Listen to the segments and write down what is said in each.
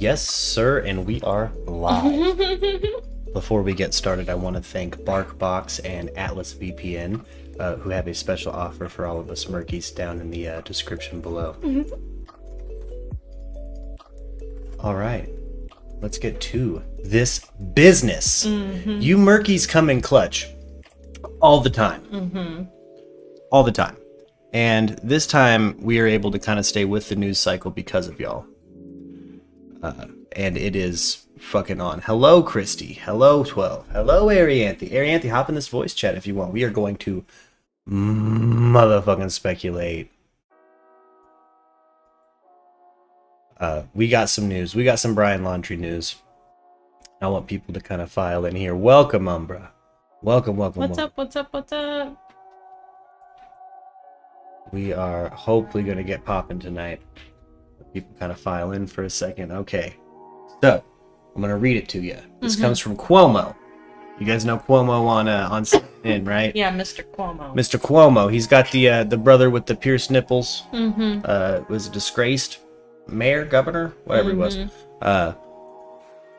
Yes, sir, and we are live. Before we get started, I want to thank BarkBox and Atlas VPN who have a special offer for all of us Murkies down in the description below. All right, let's get to this business. You Murkies come in clutch all the time. All the time. And this time we are able to kind of stay with the news cycle because of y'all. And it is fucking on. Hello, Christy. Hello, 12. Hello, Arianthe. Arianthe, hop in this voice chat if you want. We are going to motherfucking speculate. We got some news. We got some Brian Laundrie news. I want people to kind of file in here. Welcome, Umbra. Welcome. What's up? We are hopefully going to get popping tonight. People kind of file in for a second. Okay. So, I'm going to read it to you. This comes from Cuomo. You guys know Cuomo on CNN, right? Yeah, Mr. Cuomo. Mr. Cuomo. He's got the brother with the pierced nipples. Was a disgraced mayor, governor, whatever he was.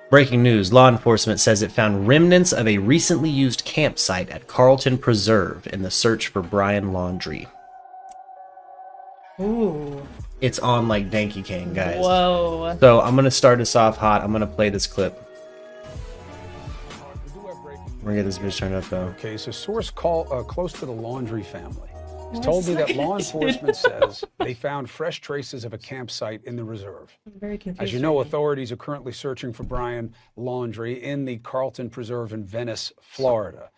Breaking news. Law enforcement says it found remnants of a recently used campsite at Carlton Preserve in the search for Brian Laundrie. Ooh. It's on like Danky Kane, guys. Whoa. So I'm going to start us off hot. I'm going to play this clip. We're going to get this bitch turned up, though. Okay, so source close to the Laundrie family has told me that law enforcement says they found fresh traces of a campsite in the reserve. I'm very confused. As you know, authorities are currently searching for Brian Laundrie in the Carlton Preserve in Venice, Florida.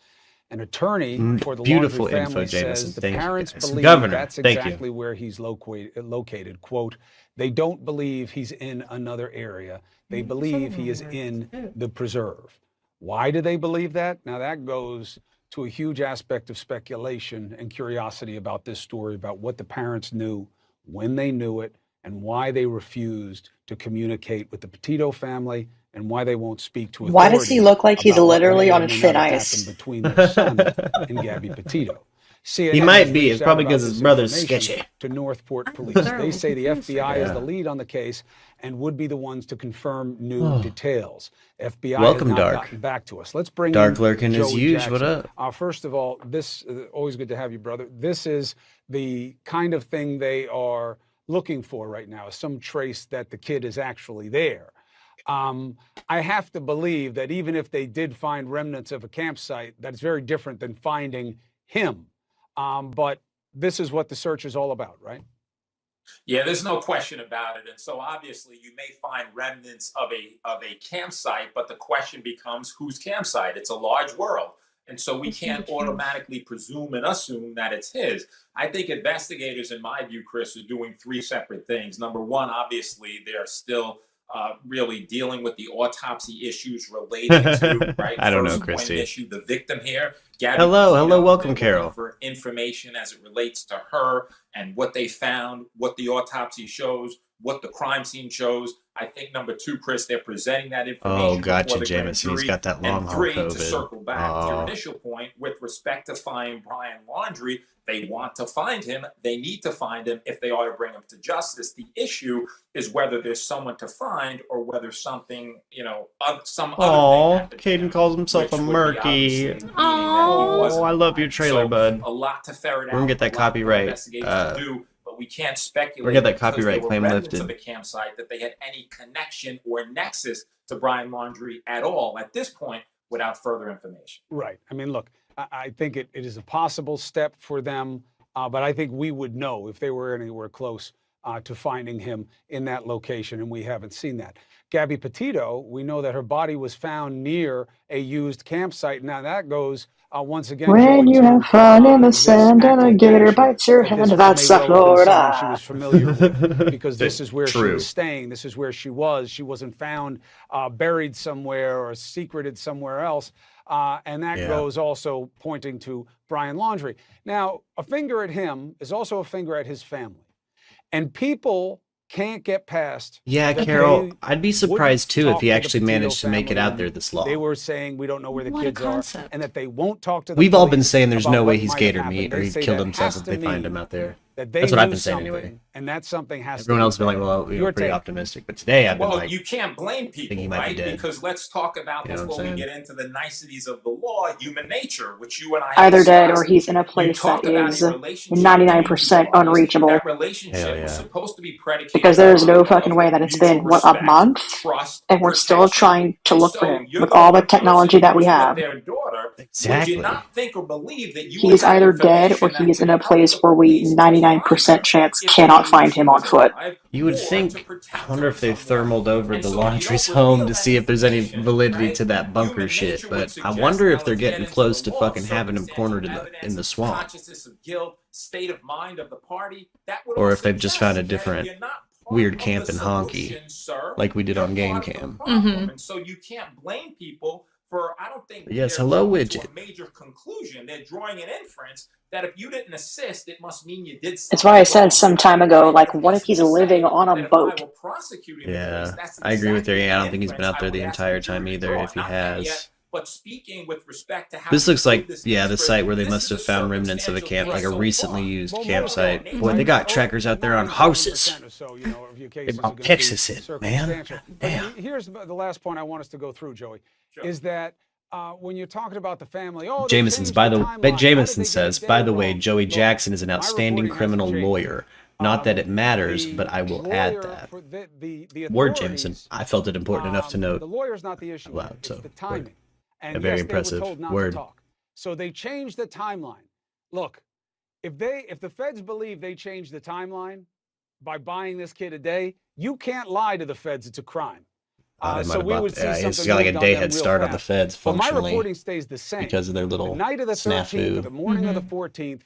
An attorney for the Beautiful Laundrie family info, says the Thank parents you, believe Governor, that's thank exactly where he's located. Quote, they don't believe he's in another area. They believe he is in the preserve. Why do they believe that? Now that goes to a huge aspect of speculation and curiosity about this story, about what the parents knew, when they knew it, and why they refused to communicate with the Petito family, and why they won't speak to authorities. Why does he look like he's literally on thin happened ice? Between their son and Gabby Petito. CNN He might has be. reached It's probably out because about his this brother's information sketchy. to Northport Police. thoroughly They say the confused. FBI is Yeah. the lead on the case and would be the ones to confirm new details. FBI Welcome, has not Dark. gotten back to us. Let's bring Dark in lurking as Joey usual. What Jackson. up? First of all, this always good to have you, brother. This is the kind of thing they are looking for right now, some trace that the kid is actually there. I have to believe that even if they did find remnants of a campsite, that's very different than finding him. But this is what the search is all about, right? Yeah, there's no question about it. And so obviously you may find remnants of a campsite, but the question becomes whose campsite? It's a large world. And so we can't automatically presume and assume that it's his. I think investigators, in my view, Chris, are doing three separate things. Number one, obviously, they're still really dealing with the autopsy issues related to, right? I don't know, First point Christy. issue, the victim here. Gabby Hello, Petito, welcome, they're looking Carol. for information as it relates to her and what they found, what the autopsy shows, what the crime scene shows. I think number two, Chris, they're presenting that information. Oh, gotcha, before the grand Jameson. He's jury. got that long And haul three, to COVID. circle back to your Oh. initial point, with respect to finding Brian Laundrie, they want to find him. They need to find him if they are to bring him to justice. The issue is whether there's someone to find or whether something, some other Aw, thing happened to Caden him, calls himself which a would be murky. obviously meaning that he Aw. wasn't Oh, I love your alive. trailer, So, bud. a lot to ferret out. We're gonna get that a lot for copyright, investigators to do, but we can't speculate. we're gonna get that because copyright there were claim remnants lifted. of the campsite that they had any connection or nexus to Brian Laundrie at all at this point without further information. Right. I mean, look, I think it is a possible step for them, but I think we would know if they were anywhere close to finding him in that location, and we haven't seen that. Gabby Petito, we know that her body was found near a used campsite. Now that goes once again. When Joey, you to, have fun in the this sand and a active gator connection bites your that hand, this that's may well have been someone she Florida. was familiar with, because this is where she True. was staying. This is where she was. She wasn't found buried somewhere or secreted somewhere else. And that Yeah. goes also pointing to Brian Laundrie. Now, a finger at him is also a finger at his family. And people can't get past. Yeah, that Carol, they I'd be surprised too wouldn't if he talk to the actually Petito managed to make it family, out and there this long. They were saying we don't know where the What a kids are, concept. and that they won't talk to the We've all been police saying there's about no way what he's might have gator happened. meat or They he'd say kill that himself has if to they find mean him out there. that they That's what I've knew been saying something, anyway. and that something has Everyone to else has been like, fair. well, Your pretty take. optimistic. But today I've been Well, like, you can't blame he people, might be right? dead. Because let's talk about You know before what I'm we saying? get into the niceties of the law, human nature, which you and I have Either dead or discussed. he's in a You place that talk about is a relationship 99% between two parties. unreachable. That relationship Hell was yeah. supposed to be predicated Because there is on no love, fucking way that it's mutual been, what, a respect, month? trust, And we're still protection. trying to And look for so him you're with the all the one technology person that we who's with have. their daughter. Would Exactly. you not think or believe that you would He's have either dead or information that he's in could a place help where the we police to find 99% her chance if they cannot knew find she him on was foot. alive, You would or to think, protect I wonder her if they've in some way? thermaled over And the so if you Laundrie's don't home reveal to that see if there's any information, validity right, to that bunker human shit. nature would But I suggest wonder if they're they'll get getting into close the to law, fucking having him cornered circumstantial in the evidence, swamp. consciousness of guilt, state of mind of the party. That would Or all if they've just found a suggest that different you're not part weird of camp the in Honky, solution, sir. like we did You're on Game part of the Cam. problem. And so you can't blame people for, I don't think Yes, they're hello, jumping to widget. a major conclusion. They're drawing an inference that if you didn't assist, it must mean you did something It's why I said wrong. some time ago, Right? like, It what if hastened he's to living say on a that if I boat? were prosecuting the case, Yeah, that's I agree with her. exactly Yeah, I the don't think he's been inference out I there would the ask entire the jury time to either, draw. if he Not that has. yet, but speaking with respect to how This you looks prove like, this yeah, case, the Chris, site where they this must is have a found remnants of a circumstantial camp, like case a so recently far. used Well, campsite. nature Boy, they is got trackers out there on 97% houses. or so, of your They cases are brought gonna be Texas in, man. circumstantial. But Damn. here's the last point I want us to go through, Joey, Sure. is that when you're talking about the family, oh, they Jameson's, changed by the the timeline. How did Jameson they get says, a day by the way, wrong? Joey Look, Jackson is an my outstanding reporting hasn't criminal changed. lawyer. Not that it matters, The but I will add lawyer that. for the Word, Jameson. authorities, I felt it important enough to the note. lawyer's not the issue. Loud, Here. It's so, the word. timing. And Very yes, impressive. they were told not Word. to talk. So they changed the timeline. Look, if the feds believe they changed the timeline by buying this kid a day, you can't lie to the feds. It's a crime. So we would see it's something got like a moved on day them head real start on the fast. feds But my functionally reporting stays the same. because of their The little night of the 13th, or the snafu. morning of the 14th,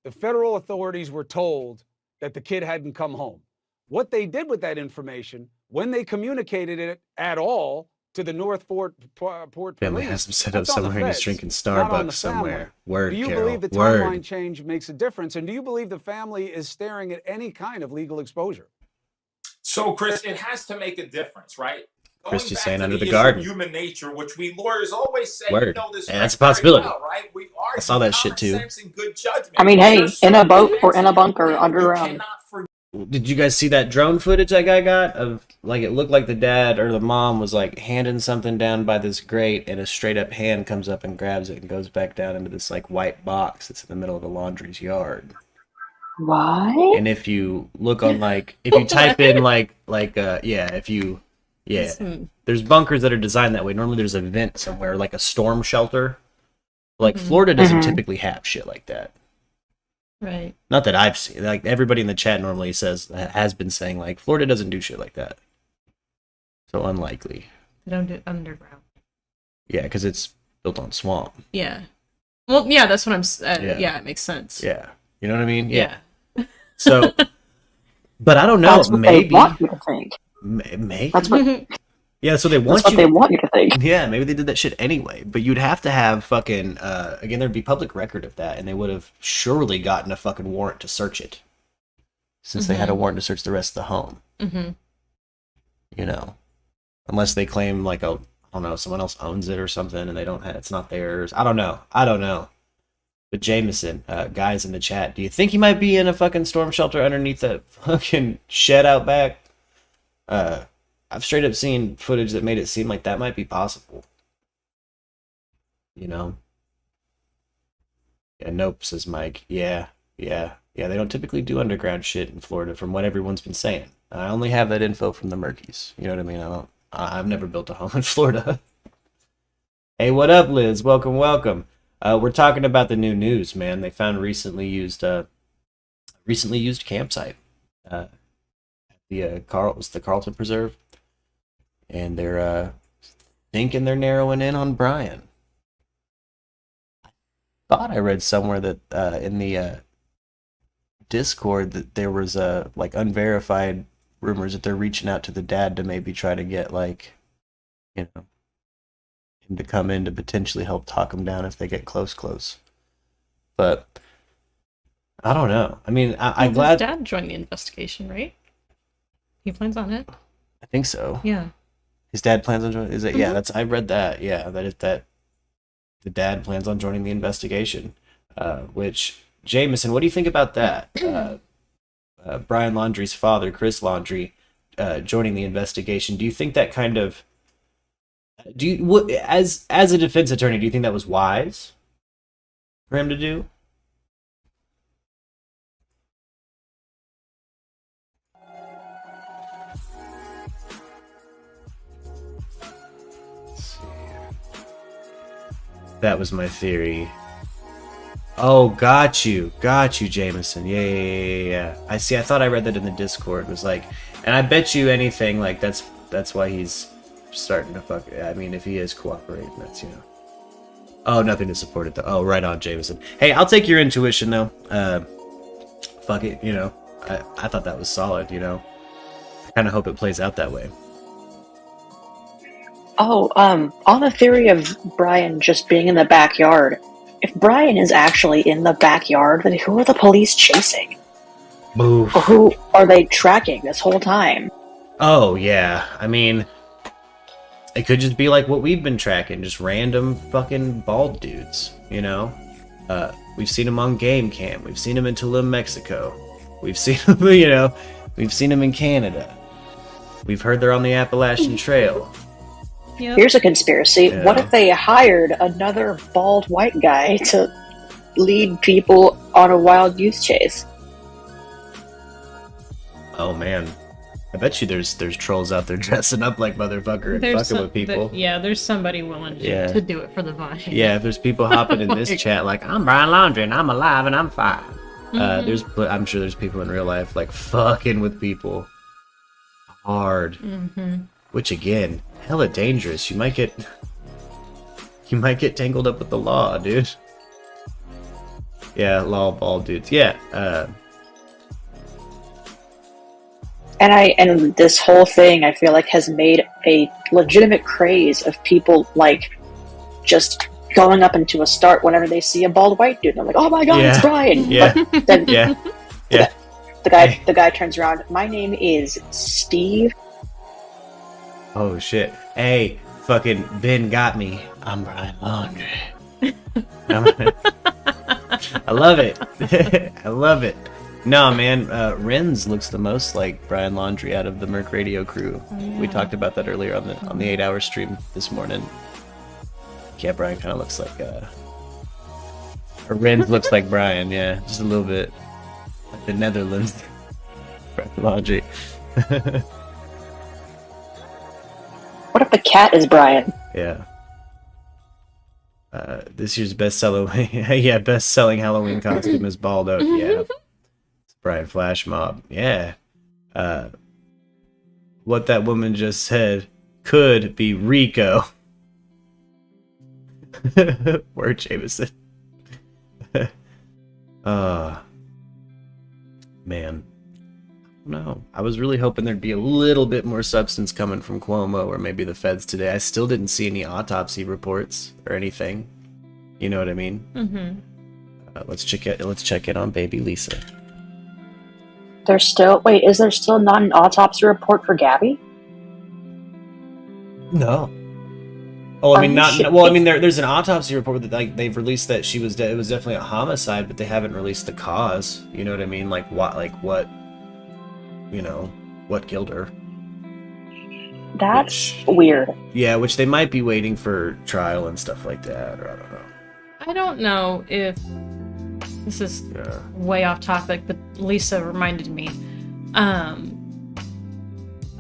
the federal authorities were told that the kid hadn't come home. What they did with that information, when they communicated it at all to the North Port Family Police, has him set up that's on the somewhere and he's feds, drinking not on the Starbucks family. somewhere. Word, Do you Carol. believe the Word. timeline change makes a difference? And do you believe the family is staring at any kind of legal exposure? So, Chris, it has to make a difference, right? Going Christy's back saying to under the issue garden. of human nature, which we lawyers always say, Word. you know this And that's a very possibility. well, right? We I saw that shit too. sense and good judgment. I mean, hey, There's in a certain boat or events in a your bunker life underground. You cannot forget. Did you guys see that drone footage that guy got of, like, it looked like the dad or the mom was like handing something down by this grate, and a straight up hand comes up and grabs it and goes back down into this like white box that's in the middle of the laundry's yard. What? And if you look on if you type in there's bunkers that are designed that way. Normally there's a vent somewhere, like a storm shelter. Like Florida doesn't typically have shit like that. Right. Not that I've seen. Like everybody in the chat normally has been saying like Florida doesn't do shit like that. So unlikely. They don't do it underground. Yeah, because it's built on swamp. Yeah. Well, yeah, that's what I'm. Yeah. Yeah, it makes sense. Yeah, you know what I mean. Yeah. So, but I don't know. That's what Maybe. they want you to think. Maybe. That's what, Yeah, so they that's want what you. they want you to think. Yeah, maybe they did that shit anyway. But you'd have to have fucking again. There'd be public record of that, and they would have surely gotten a fucking warrant to search it, since they had a warrant to search the rest of the home. Mm-hmm. You know, unless they claim like I don't know, someone else owns it or something, and they don't have it's not theirs. I don't know. But Jameson, guys in the chat, do you think he might be in a fucking storm shelter underneath that fucking shed out back? I've straight up seen footage that made it seem like that might be possible. You know? Yeah, nope, says Mike. Yeah. They don't typically do underground shit in Florida, from what everyone's been saying. I only have that info from the Murkies. You know what I mean? I've never built a home in Florida. Hey, what up, Liz? Welcome. We're talking about the new news, man. They found recently used campsite at the Carlton Preserve, and they're thinking they're narrowing in on Brian. I thought I read somewhere that in the Discord that there was unverified rumors that they're reaching out to the dad to maybe try to get him to come in to potentially help talk him down if they get close. But I don't know. I mean, I'm glad His dad joined the investigation, right? He plans on it. I think so. Yeah. His dad plans on joining. Is it? Yeah, I read that. Yeah, that the dad plans on joining the investigation. Which Jameson, what do you think about that? Brian Laundrie's father, Chris Laundrie, joining the investigation. Do you think that kind of as a defense attorney, do you think that was wise for him to do? That was my theory. Oh, got you, Jameson. Yeah. I see. I thought I read that in the Discord. It was like, and I bet you anything, like that's why he's starting to fuck. I mean, if he is cooperating, that's Oh, nothing to support it though. Oh, right on, Jameson. Hey, I'll take your intuition though. Fuck it. I thought that was solid. I kind of hope it plays out that way. Oh, on the theory of Brian just being in the backyard, if Brian is actually in the backyard, then who are the police chasing? Move. Or who are they tracking this whole time? Oh, yeah. I mean, it could just be like what we've been tracking, just random fucking bald dudes, We've seen them on Game Cam. We've seen them in Tulum, Mexico. We've seen them, we've seen them in Canada. We've heard they're on the Appalachian Trail. Yep. Here's a conspiracy. Yeah. What if they hired another bald white guy to lead people on a wild goose chase? Oh man, I bet you there's trolls out there dressing up like motherfucker and fucking with people. There's somebody willing to do it for the vibe. Yeah, if there's people hopping in this chat like, I'm Brian Laundrie and I'm alive and I'm fine. I'm sure there's people in real life like fucking with people hard. Which again, hella dangerous. You might get tangled up with the law, dude. Yeah, law bald dudes. Yeah. And this whole thing, I feel like, has made a legitimate craze of people like just going up into a start whenever they see a bald white dude. And they're like, "Oh my god, it's Brian!" Yeah. But then Yeah. the guy turns around. My name is Steve. Oh shit. Hey, fucking Ben got me. I'm Brian Laundrie. I love it. I love it. No, man, Renz looks the most like Brian Laundrie out of the MURKradio crew. Oh, yeah. We talked about that earlier on the 8-hour stream this morning. Yeah, Brian kind of looks like or Renz looks like Brian, yeah, just a little bit. Like the Netherlands. Brian Laundrie. What if the cat is Brian? Yeah. This year's best-selling Halloween costume is Baldo. Yeah. It's Brian Flash Mob. Yeah. What that woman just said could be Rico. Word, Jameson. Man. No, I was really hoping there'd be a little bit more substance coming from Cuomo or maybe the feds today. I still didn't see any autopsy reports or anything. You know what I mean? Let's check in on baby Lisa. Is there still not an autopsy report for Gabby? No. Oh, I mean, not. Well, I mean, there's an autopsy report that they've released that she was dead. It was definitely a homicide, but they haven't released the cause. You know what I mean? Like what? What killed her? That's weird. Yeah, which they might be waiting for trial and stuff like that, or I don't know. I don't know if this is way off topic, but Lisa reminded me.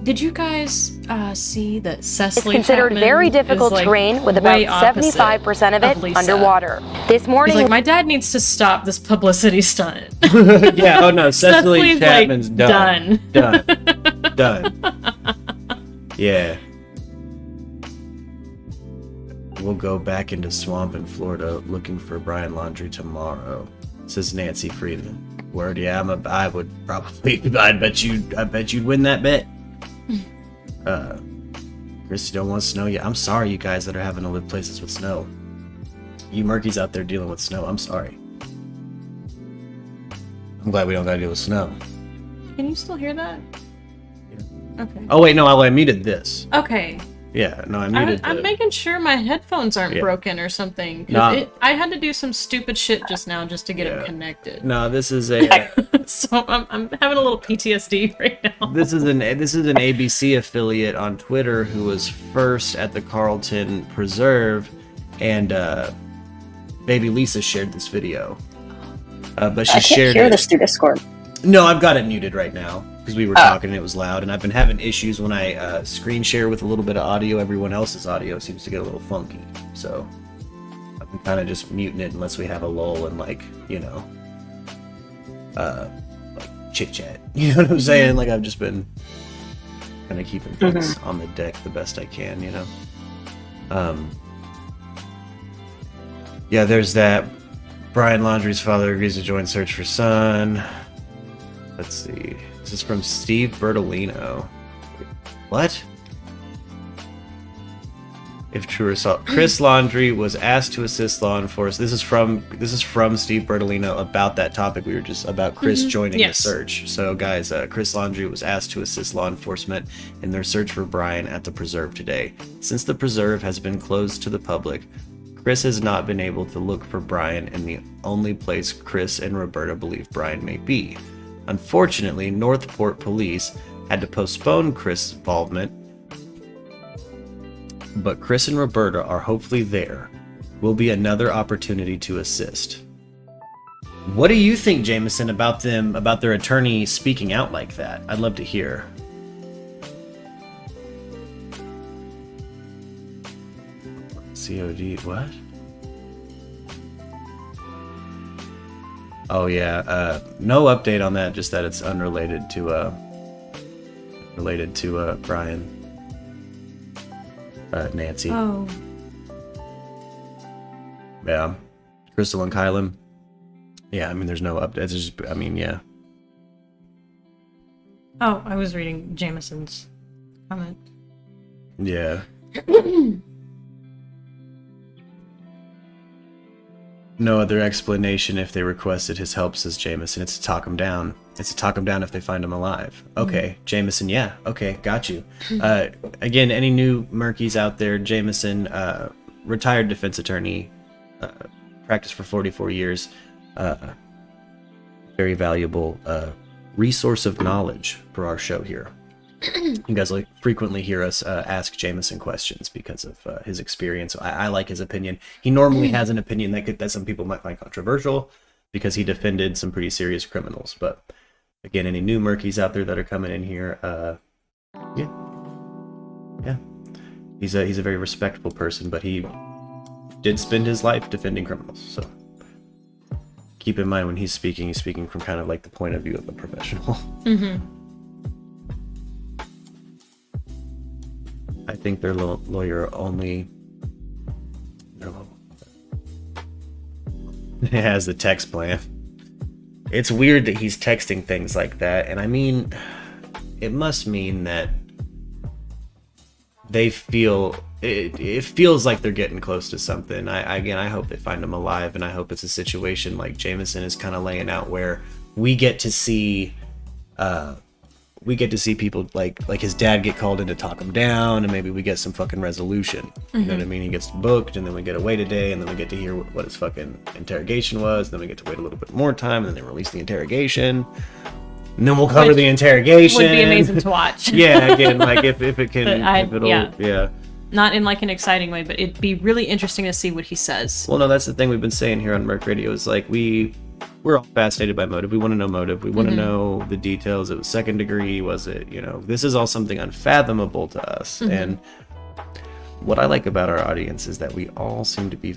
Did you guys see that Cecily It's considered Chapman very difficult terrain with about 75% of it underwater. This morning, He's like, my dad needs to stop this publicity stunt. Yeah, oh no, Cecily Chapman's done. Yeah. We'll go back into swamp in Florida looking for Brian Laundrie tomorrow, says Nancy Freeman. Word, yeah, I would probably, I bet you'd win that bet. Christy don't want snow yet. I'm sorry, you guys that are having to live places with snow. You Murkies out there dealing with snow, I'm sorry. I'm glad we don't gotta deal with snow. Can you still hear that? Yeah. Okay. Oh wait, no, I muted this. Okay. Yeah, no, I muted. I'm making sure my headphones aren't broken or something. I had to do some stupid shit just now just to get them connected. No, this is a. So I'm having a little PTSD right now. This is an ABC affiliate on Twitter who was first at the Carlton Preserve, and baby Lisa shared this video. But she shared I can't hear this through Discord. No, I've got it muted right now because we were talking and it was loud, and I've been having issues when I screen share with a little bit of audio. Everyone else's audio seems to get a little funky, so I've been kind of just muting it unless we have a lull and like chit chat. You know what I'm saying? Like I've just been kind of keeping things on the deck the best I can. Yeah, there's that. Brian Laundrie's father agrees to join search for son. Let's see. This is from Steve Bertolino. What? If true or false, Chris Laundrie was asked to assist law enforcement. This is from Steve Bertolino about that topic we were just about Chris joining the search. So guys, Chris Laundrie was asked to assist law enforcement in their search for Brian at the preserve today. Since the preserve has been closed to the public, Chris has not been able to look for Brian in the only place Chris and Roberta believe Brian may be. Unfortunately, Northport police had to postpone Chris' involvement, but Chris and Roberta are hopefully there. Will be another opportunity to assist. What do you think, Jameson, about their attorney speaking out like that? I'd love to hear. COD, what? Oh yeah, no update on that, just that it's unrelated to Brian. Nancy. Oh. Yeah. Crystal and Kylan. Yeah, I mean there's no updates, just yeah. Oh, I was reading Jameson's comment. Yeah. No other explanation if they requested his help, says Jameson. It's to talk him down. It's to talk him down if they find him alive. Okay, Jameson, yeah. Okay, got you. Again, any new murkies out there, Jameson, retired defense attorney, practiced for 44 years. Very valuable resource of knowledge for our show here. You guys frequently hear us ask Jameson questions because of his experience. I like his opinion. He normally has an opinion that some people might find controversial because he defended some pretty serious criminals. But again, any new murkies out there that are coming in here, yeah, he's a very respectable person, but he did spend his life defending criminals. So keep in mind when he's speaking from kind of like the point of view of a professional. I think their lawyer only has the text plan. It's weird that he's texting things like that, and I mean, it must mean that they feel it feels like they're getting close to something. I hope they find him alive, and I hope it's a situation like Jameson is kind of laying out where we get to see people like his dad get called in to talk him down, and maybe we get some fucking resolution. You know what I mean? He gets booked, and then we get away today, and then we get to hear what his fucking interrogation was, and then we get to wait a little bit more time, and then they release the interrogation, and then we'll cover the interrogation. Would be amazing to watch. Yeah, again, like if it can, yeah. Not in like an exciting way, but it'd be really interesting to see what he says. Well, no, that's the thing we've been saying here on MURKradio is like we're all fascinated by motive. We want to know motive. We want to know the details. It was second degree. Was it, this is all something unfathomable to us. And what I like about our audience is that we all seem to be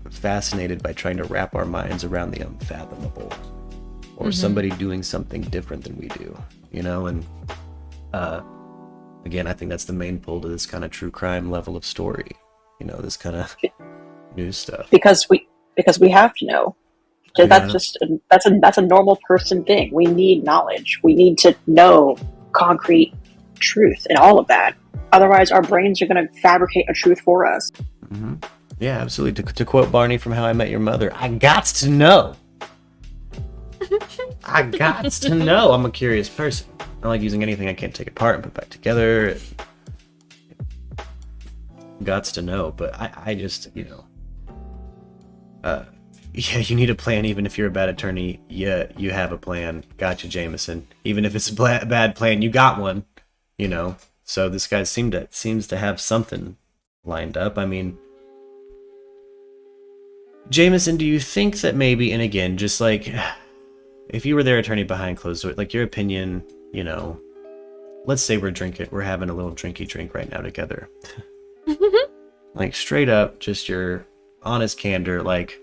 fascinated by trying to wrap our minds around the unfathomable, or somebody doing something different than we do, and again, I think that's the main pull to this kind of true crime level of story, this kind of news stuff. Because we have to know. That's a normal person thing. We need knowledge. We need to know concrete truth and all of that. Otherwise, our brains are going to fabricate a truth for us. Yeah, absolutely. To quote Barney from How I Met Your Mother, I gots to know. I gots to know. I'm a curious person. I like using anything I can't take apart and put back together. Gots to know, but I just, yeah, you need a plan. Even if you're a bad attorney, yeah, you have a plan. Gotcha, Jameson. Even if it's a bad plan, you got one. So this guy seems to have something lined up. I mean, Jameson, do you think that maybe, and again, just like, if you were their attorney behind closed doors, like your opinion, let's say we're having a little drinky drink right now together. Like straight up, just your honest candor, like,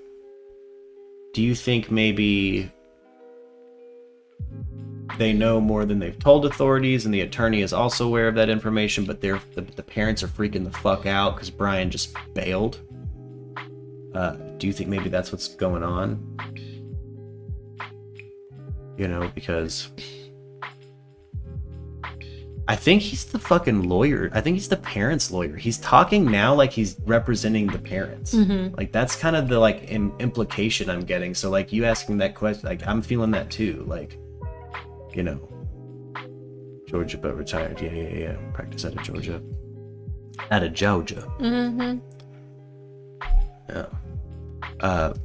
do you think maybe they know more than they've told authorities and the attorney is also aware of that information, but the parents are freaking the fuck out because Brian just bailed? Do you think maybe that's what's going on? Because I think he's the fucking lawyer. I think he's the parents' lawyer. He's talking now like he's representing the parents. Mm-hmm. Like that's kind of the implication I'm getting. So like you asking that question, like I'm feeling that too. Like, Georgia but retired. Yeah. Practice out of Georgia. Mm-hmm. Yeah.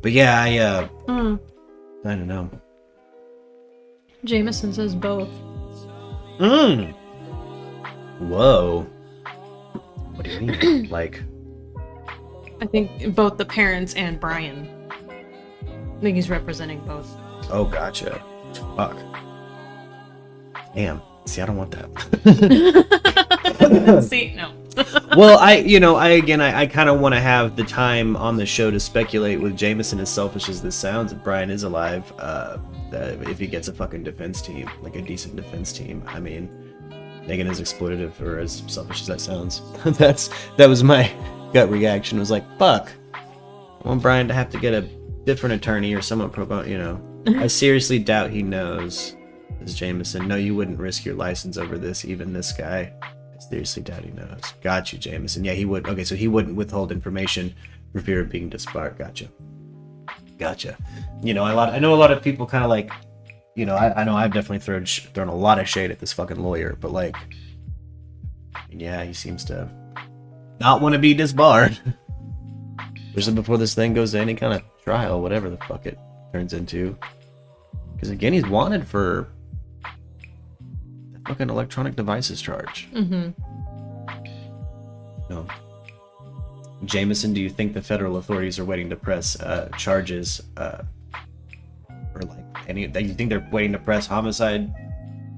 But yeah, I don't know. Jameson says both. Whoa. What do you mean? Like, I think both the parents and Brian. I think he's representing both. Oh, gotcha. Fuck. Damn. See, I don't want that. See, no. Well, I kind of want to have the time on the show to speculate with Jameson, as selfish as this sounds, if Brian is alive, if he gets a fucking defense team, like a decent defense team. I mean, again, as exploitative or as selfish as that sounds, that was my gut reaction. It was like, fuck, I want Brian to have to get a different attorney or someone pro bono, I seriously doubt he knows. This Jameson, no, you wouldn't risk your license over this, even this guy. I seriously doubt he knows. Got you, Jameson. Yeah, he would. Okay, so he wouldn't withhold information for fear of being disbarred. Gotcha. I know a lot of people kind of like, I know I've definitely thrown a lot of shade at this fucking lawyer, but like, yeah, he seems to not want to be disbarred. Especially before this thing goes to any kind of trial, whatever the fuck it turns into. Because again, he's wanted for the fucking electronic devices charge. Mm-hmm. No. Jameson, do you think the federal authorities are waiting to press charges, or like any? Do you think they're waiting to press homicide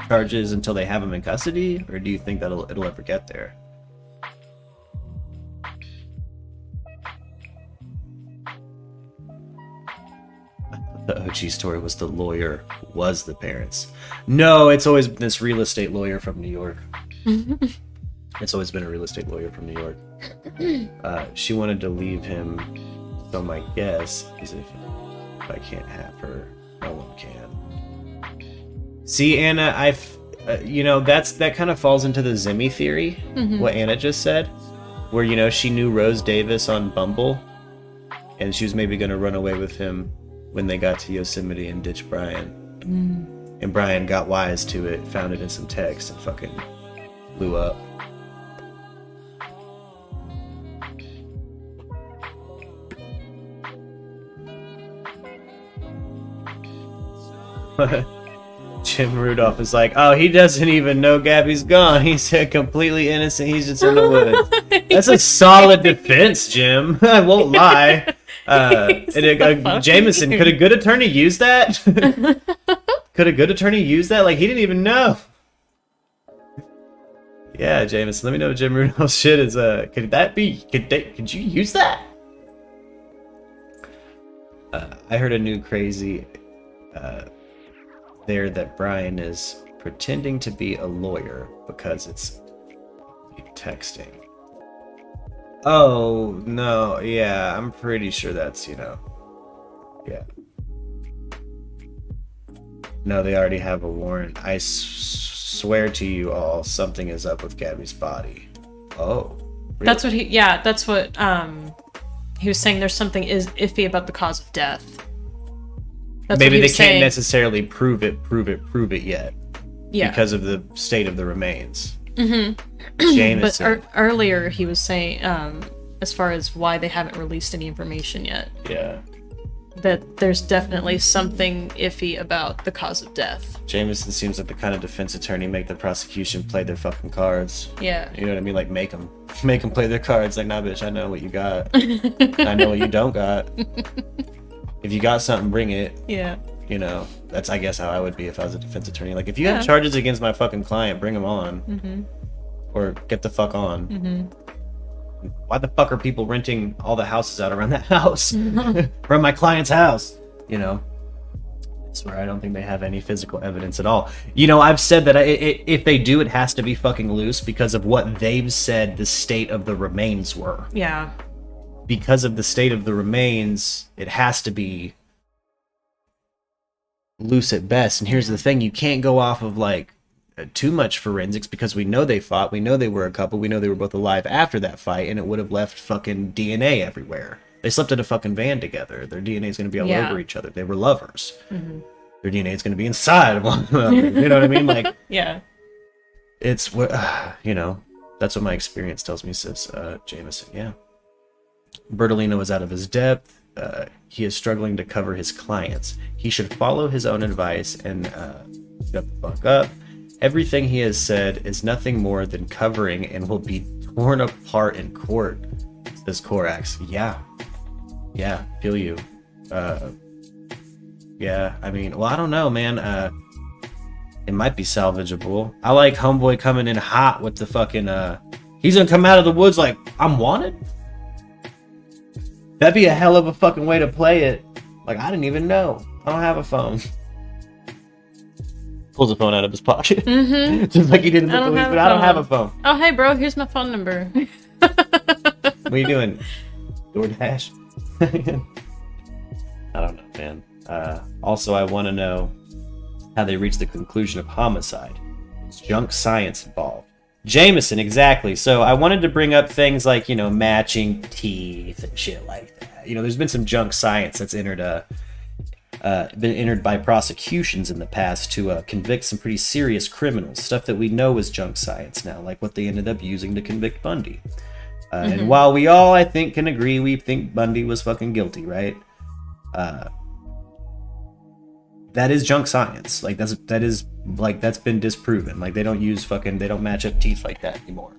charges until they have him in custody, or do you think that it'll ever get there? The OG story was the lawyer was the parents. No, it's always been this real estate lawyer from New York. It's always been a real estate lawyer from New York. She wanted to leave him, so my guess is if I can't have her, no one can. See, Anna, that kind of falls into the Zimmy theory, what Anna just said, where, she knew Rose Davis on Bumble, and she was maybe going to run away with him when they got to Yosemite and ditch Brian. And Brian got wise to it, found it in some text, and fucking blew up. Jim Rudolph is like, oh, he doesn't even know Gabby's gone. He's completely innocent. He's just in the woods. That's a solid defense, Jim. I won't lie. Jameson, could a good attorney use that? Like, he didn't even know. Yeah, Jameson, let me know if Jim Rudolph's shit is, could you use that? I heard a new crazy, there that Brian is pretending to be a lawyer because it's texting. Oh, no, yeah, I'm pretty sure that's, yeah. No, they already have a warrant. I swear to you all, something is up with Gabby's body. Oh. Really? That's what he was saying. There's something is iffy about the cause of death. Maybe they can't necessarily prove it yet. Yeah. Because of the state of the remains. Jameson. But earlier he was saying, as far as why they haven't released any information yet. Yeah. That there's definitely something iffy about the cause of death. Jameson seems like the kind of defense attorney make the prosecution play their fucking cards. Yeah. You know what I mean? Like make them play their cards. Like, nah, bitch, I know what you got. I know what you don't got. If you got something, bring it. Yeah. You know, that's, I guess, how I would be if I was a defense attorney. Like, if you have charges against my fucking client, bring them on. Or get the fuck on. Why the fuck are people renting all the houses out around that house? From my client's house? You know? I swear, I don't think they have any physical evidence at all. You know, I've said that if they do, it has to be fucking loose because of what they've said the state of the remains were. Yeah. Because of the state of the remains, it has to be loose at best. And here's the thing, you can't go off of like too much forensics because we know they fought, we know they were a couple, we know they were both alive after that fight, and it would have left fucking DNA everywhere. They slept in a fucking van together. Their DNA is going to be all over each other. They were lovers. Their DNA is going to be inside of one another. You know what I mean? Like, yeah, it's what you know. That's what my experience tells me, says Jameson. Yeah, Bertolino is out of his depth. He is struggling to cover his clients. He should follow his own advice and shut the fuck up. Everything he has said is nothing more than covering and will be torn apart in court, says Korax. Yeah, feel you. Yeah, I mean, well, I don't know, man. It might be salvageable. I like Homeboy coming in hot with the fucking, he's gonna come out of the woods like, I'm wanted? That'd be a hell of a fucking way to play it. Like, I didn't even know. I don't have a phone. Pulls a phone out of his pocket. Just like he did in the police, but I don't have a phone. Oh, hey, bro, here's my phone number. What are you doing? DoorDash? I don't know, man. Also, I want to know how they reached the conclusion of homicide. Is junk science involved? Jameson, exactly. So I wanted to bring up things like, you know, matching teeth and shit like that. You know, there's been some junk science that's been entered by prosecutions in the past to convict some pretty serious criminals. Stuff that we know is junk science now, like what they ended up using to convict Bundy. And while we all, I think, can agree, we think Bundy was fucking guilty, right? That is junk science. Like that's been disproven. Like they don't match up teeth like that anymore.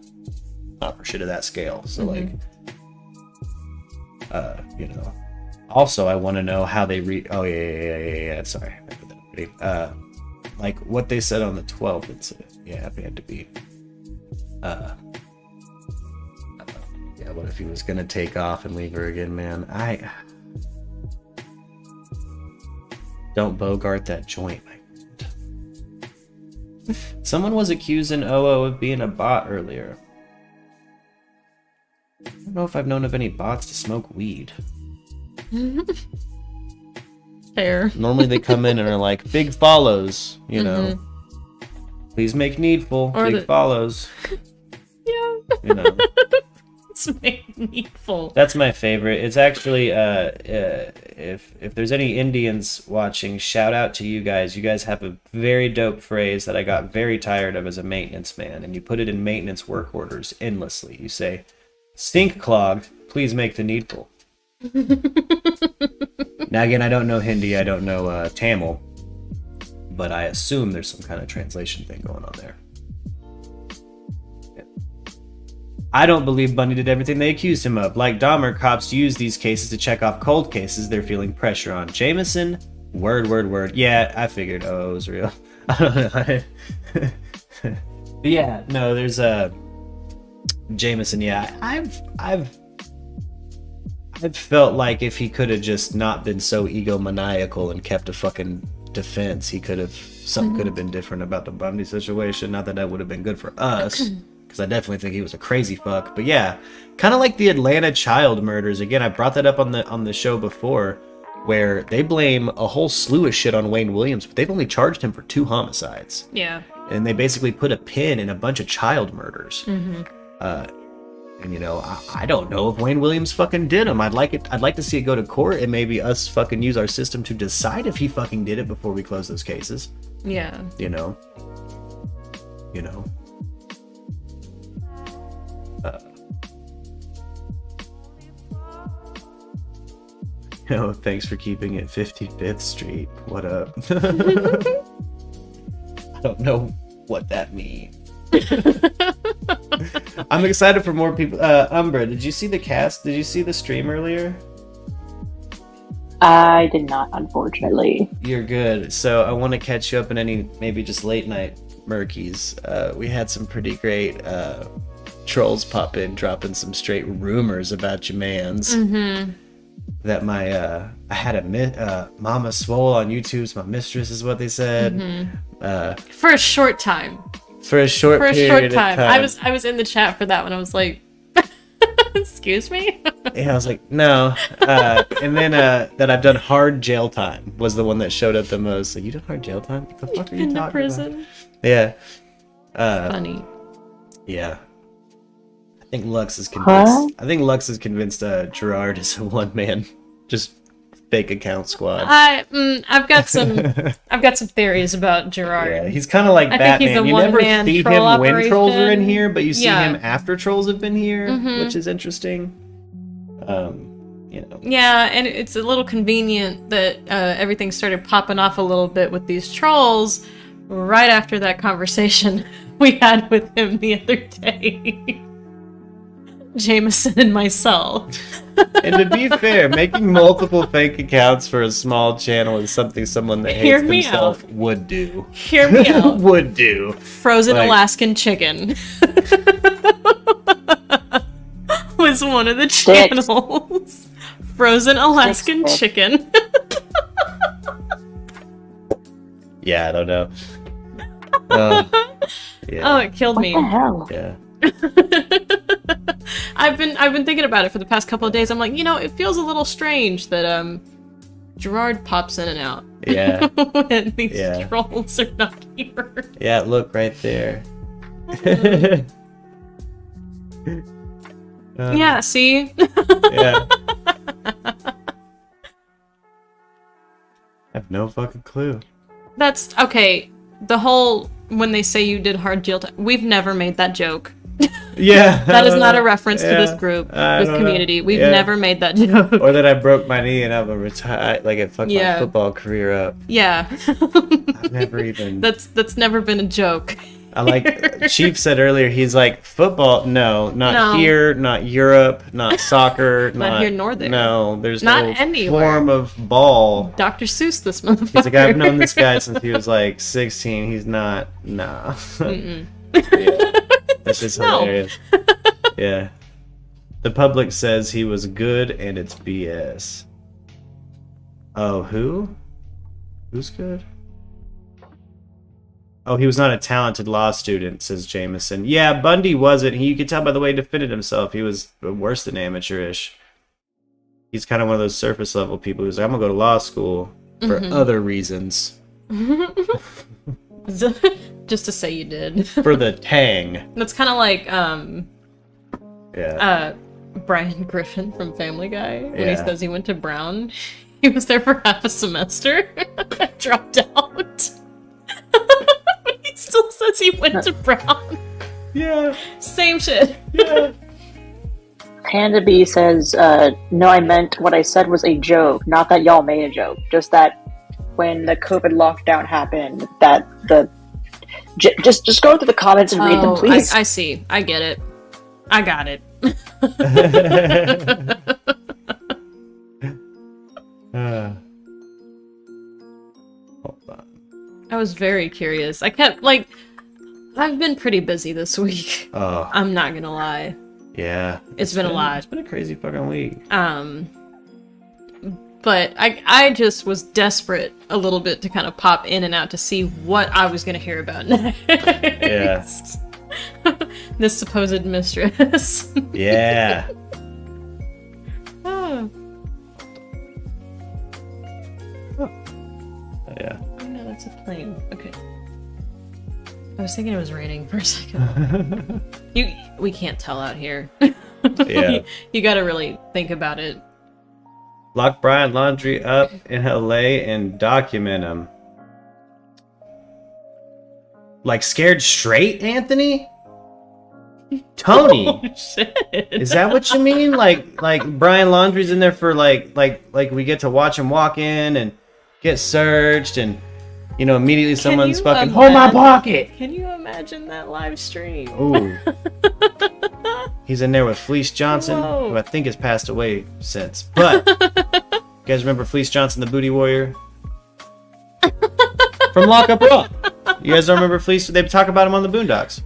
Not for shit of that scale. So like, you know. Also, I want to know how they Oh yeah. Sorry, I put that already. Like what they said on the 12th incident. Yeah, it had to be. Yeah, what if he was gonna take off and leave her again, man? Don't bogart that joint, my friend. Someone was accusing OO of being a bot earlier. I don't know if I've known of any bots to smoke weed. Fair. Normally they come in and are like, big follows, you know. Please make needful, or big follows. Yeah. You know. It's meaningful. That's my favorite. It's actually if there's any Indians watching, shout out to you guys. You guys have a very dope phrase that I got very tired of as a maintenance man, and you put it in maintenance work orders endlessly. You say, "Sink clogged, please make the needful." Now again, I don't know Hindi, I don't know Tamil, but I assume there's some kind of translation thing going on there. I don't believe Bundy did everything they accused him of. Like Dahmer, cops use these cases to check off cold cases they're feeling pressure on. Jameson, word. Yeah, I figured it was real. I don't know. Yeah, no, there's Jameson, yeah. I've felt like if he could have just not been so egomaniacal and kept a fucking defense, something could have been different about the Bundy situation. Not that would have been good for us. Because I definitely think he was a crazy fuck. But yeah, kind of like the Atlanta child murders. Again, I brought that up on the show before, where they blame a whole slew of shit on Wayne Williams, but they've only charged him for 2 homicides. Yeah. And they basically put a pin in a bunch of child murders. And you know, I don't know if Wayne Williams fucking did them. I'd like to see it go to court and maybe us fucking use our system to decide if he fucking did it before we close those cases. Yeah. You know. Oh, thanks for keeping it 55th Street. What up? I don't know what that means. I'm excited for more people. Umbra, did you see the cast? Did you see the stream earlier? I did not, unfortunately. You're good. So I want to catch you up in any maybe just late night murkies. We had some pretty great trolls pop in, dropping some straight rumors about your mans. Mm-hmm. That I had a Mama Swole on YouTube's my mistress is what they said. Mm-hmm. For a short time. For a short period of time. I was in the chat for that when I was like, excuse me? Yeah, I was like, no. And then that I've done hard jail time was the one that showed up the most. Like, you done hard jail time? What the fuck are you talking prison? about? Yeah. Funny. Yeah. I think Lux is convinced. Gerard is a one-man, just fake account squad. I've got some theories about Gerard. Yeah, he's kind of like Batman. You never see him when trolls are in here, but you see him after trolls have been here, which is interesting. Yeah, and it's a little convenient that everything started popping off a little bit with these trolls right after that conversation we had with him the other day. Jameson and myself. And to be fair, making multiple fake accounts for a small channel is something someone that hates themselves would do. Hear me out. Would do. Frozen Alaskan chicken was one of the channels. Frozen Alaskan chicken. Yeah, I don't know. Yeah. Oh, it killed me. What the hell? Yeah. I've been thinking about it for the past couple of days. I'm like, it feels a little strange that Gerard pops in and out. Yeah. When these trolls are not here. Yeah, look right there. Yeah, see? Yeah. I have no fucking clue. That's okay. The whole when they say you did hard jail time, we've never made that joke. Yeah. That is not a reference to this group, this community. We've never made that joke. Or that I broke my knee and I'm a retired, like it fucked my football career up. Yeah. I've never even. That's never been a joke. I like Chief said earlier. He's like football. No, not here. Not Europe. Not soccer. not here nor there. No, there's not no anywhere. Form of ball. Dr. Seuss, this motherfucker. He's like, I've known this guy since he was like 16. He's not. Nah. Yeah. That's just hilarious. Yeah. The public says he was good and it's BS. Oh, who? Who's good? Oh, he was not a talented law student, says Jameson. Yeah, Bundy wasn't. You could tell by the way he defended himself. He was worse than amateurish. He's kind of one of those surface level people who's like, I'm going to go to law school for other reasons. Just to say you did. For the tang. That's kind of like, Brian Griffin from Family Guy. When he says he went to Brown. He was there for half a semester. Dropped out. But he still says he went to Brown. Yeah. Same shit. Yeah. Panda B says, no, I meant what I said was a joke. Not that y'all made a joke. Just that when the COVID lockdown happened, that the... Just go through the comments and read them, please. I see. I get it. I got it. Hold on. I was very curious. I kept, I've been pretty busy this week. Oh. I'm not gonna lie. Yeah. It's been a lot. It's been a crazy fucking week. But I just was desperate a little bit to kind of pop in and out to see what I was gonna hear about next. Yeah. This supposed mistress. Yeah. Oh. Yeah. Oh no, that's a plane. Okay. I was thinking it was raining for a second. We can't tell out here. Yeah. You gotta really think about it. Lock Brian Laundrie up in LA and document him. Like scared straight, Anthony? Tony. Oh, shit. Is that what you mean? Like Brian Laundrie's in there for like we get to watch him walk in and get searched, and you know immediately someone's fucking hold my pocket. Can you imagine that live stream? Ooh. He's in there with Fleece Johnson, Whoa. who I think has passed away since. But you guys remember Fleece Johnson, the booty warrior from Lock Up Raw? You guys don't remember Fleece? They talk about him on the Boondocks.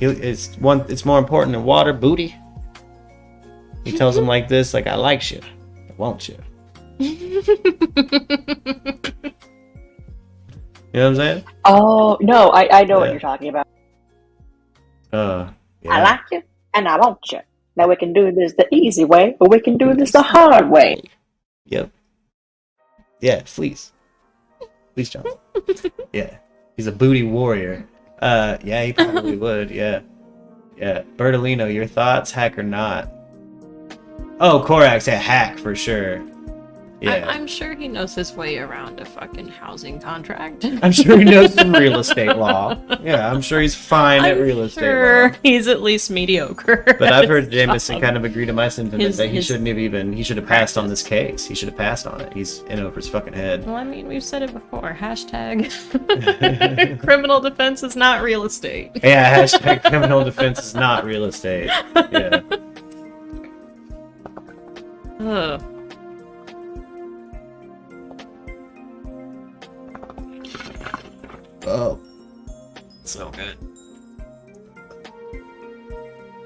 It's more important than water, booty. He tells him like this, like I like you, I want you. You know what I'm saying? Oh no, I know what you're talking about. Yeah. I like you and I want you. Now we can do this the easy way, or we can do this the hard way. Yep. Yeah, Fleece Johnson. Yeah, he's a booty warrior. Yeah, he probably would. Yeah. Bertolino, your thoughts, hack or not? Oh, Korak's a hack for sure. Yeah. I'm sure he knows his way around a fucking housing contract. I'm sure he knows some real estate law. Yeah, I'm sure he's fine at real estate law. He's at least mediocre. But I've heard Jameson kind of agree to my sentiment that he his he should have passed on this case. He should have passed on it. He's in over his fucking head. Well, I mean, we've said it before. Hashtag criminal defense is not real estate. Yeah, hashtag criminal defense is not real estate. Yeah. Ugh. Oh. So good.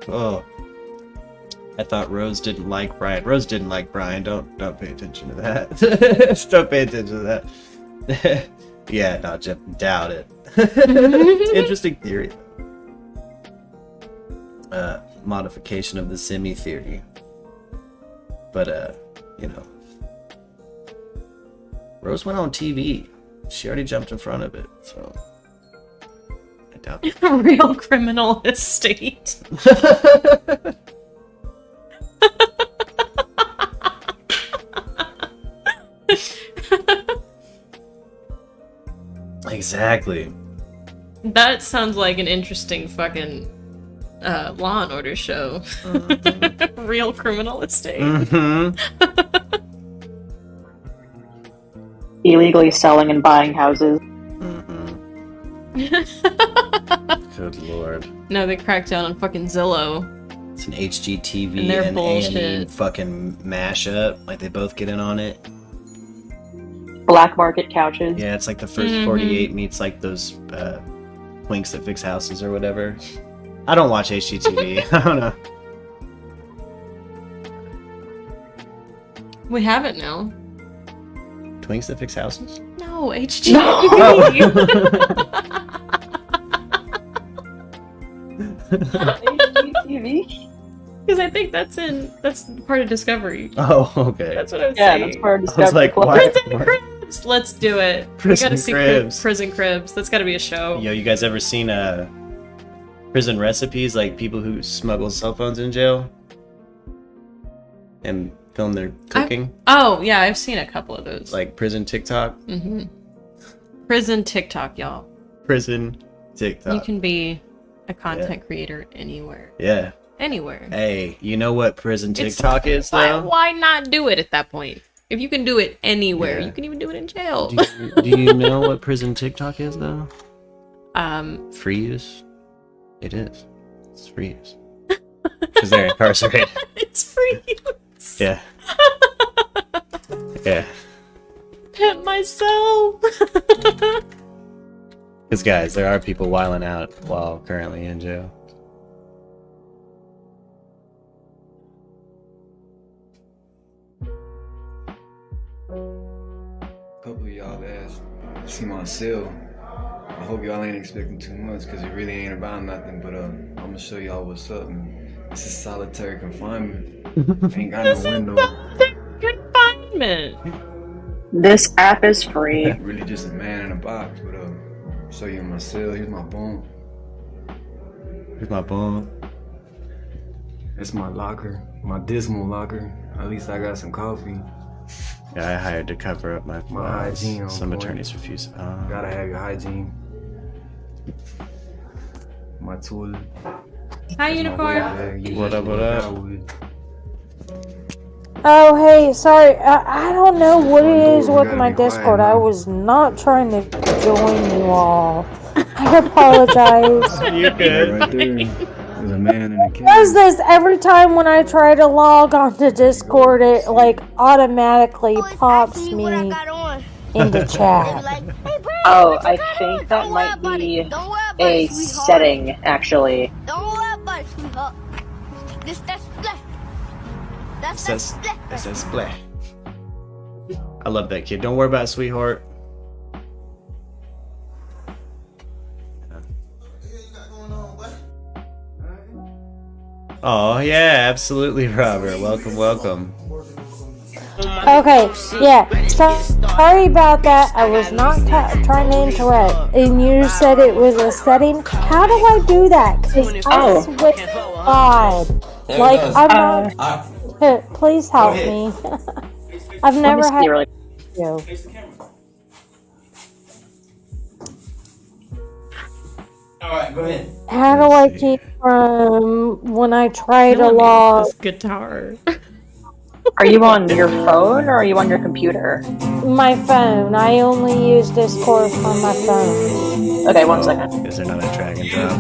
Oh. I thought Rose didn't like Brian. Rose didn't like Brian. Don't pay attention to that. Don't pay attention to that. Yeah, no, Jeff, doubt it. It's an interesting theory. Modification of the semi theory. But you know. Rose went on TV. She already jumped in front of it, so I doubt it. Real criminal estate. Exactly. That sounds like an interesting fucking Law and Order show. Real criminal estate. Mm-hmm. Illegally selling and buying houses. Good lord. No, they cracked down on fucking Zillow. It's an HGTV And they're and bullshit. A&E fucking mashup. Like they both get in on it. Black market couches. Yeah, it's like the first 48 meets like those Twinks that fix houses or whatever. I don't watch HGTV. I don't know. We have it now. Twinks that fix houses? No, HGTV. HGTV? Because I think that's part of Discovery. Oh, okay. That's what I was Yeah, saying. that's part of I was like, Discovery. why? Cribs. Let's do it. Prison we gotta see Cribs. Prison Cribs. That's gotta be a show. Yo, you guys ever seen prison recipes, like people who smuggle cell phones in jail and film their cooking? Oh yeah, I've seen a couple of those. Like prison TikTok? Prison TikTok, y'all. Prison TikTok. You can be a content creator anywhere. Yeah. Anywhere. Hey, you know what prison TikTok is, though? Why not do it at that point? If you can do it anywhere, Yeah. you can even do it in jail. Do you know what prison TikTok is, though? Free use? It is. It's free use. Because they're incarcerated. It's free use. Yeah. Yeah. Pet myself. Because, guys, there are people wilding out while currently in jail. Couple of y'all asked to see my cell. I hope y'all ain't expecting too much because it really ain't about nothing, but I'm gonna show y'all what's up. And this is solitary confinement. Ain't got no window. Confinement. This app is free. Really just a man in a box, but show you my cell. Here's my bunk. Here's my bum. That's my locker, my dismal locker. At least I got some coffee. Yeah, I hired to cover up my flaws. hygiene on Some point. attorneys refuse. Gotta have your hygiene. my toilet. Hi, Unicorn. What up, what up? Oh, hey, sorry. I don't know what it is with my Discord. I was not trying to join you all. I apologize. You good? Right there. There's a man in a cage. Does this every time when I try to log onto Discord, it like automatically pops me into chat. Oh, I think that might be a setting, actually. Don't worry about it, sweetheart. That's That's splat. I love that kid. Don't worry about it, sweetheart. Oh yeah, absolutely, Robert. Welcome, welcome. Okay, yeah. Sorry about that. I was not trying to interrupt. And you said it was a setting. How do I do that? Because I swear to God. Like, I'm not... Please help me. I've never had... you. Alright, go ahead. How do I keep from when I try to log... This guitar. Are you on your phone or are you on your computer? My phone. I only use Discord on my phone. Okay, 1 second. Is there not a drag and drop?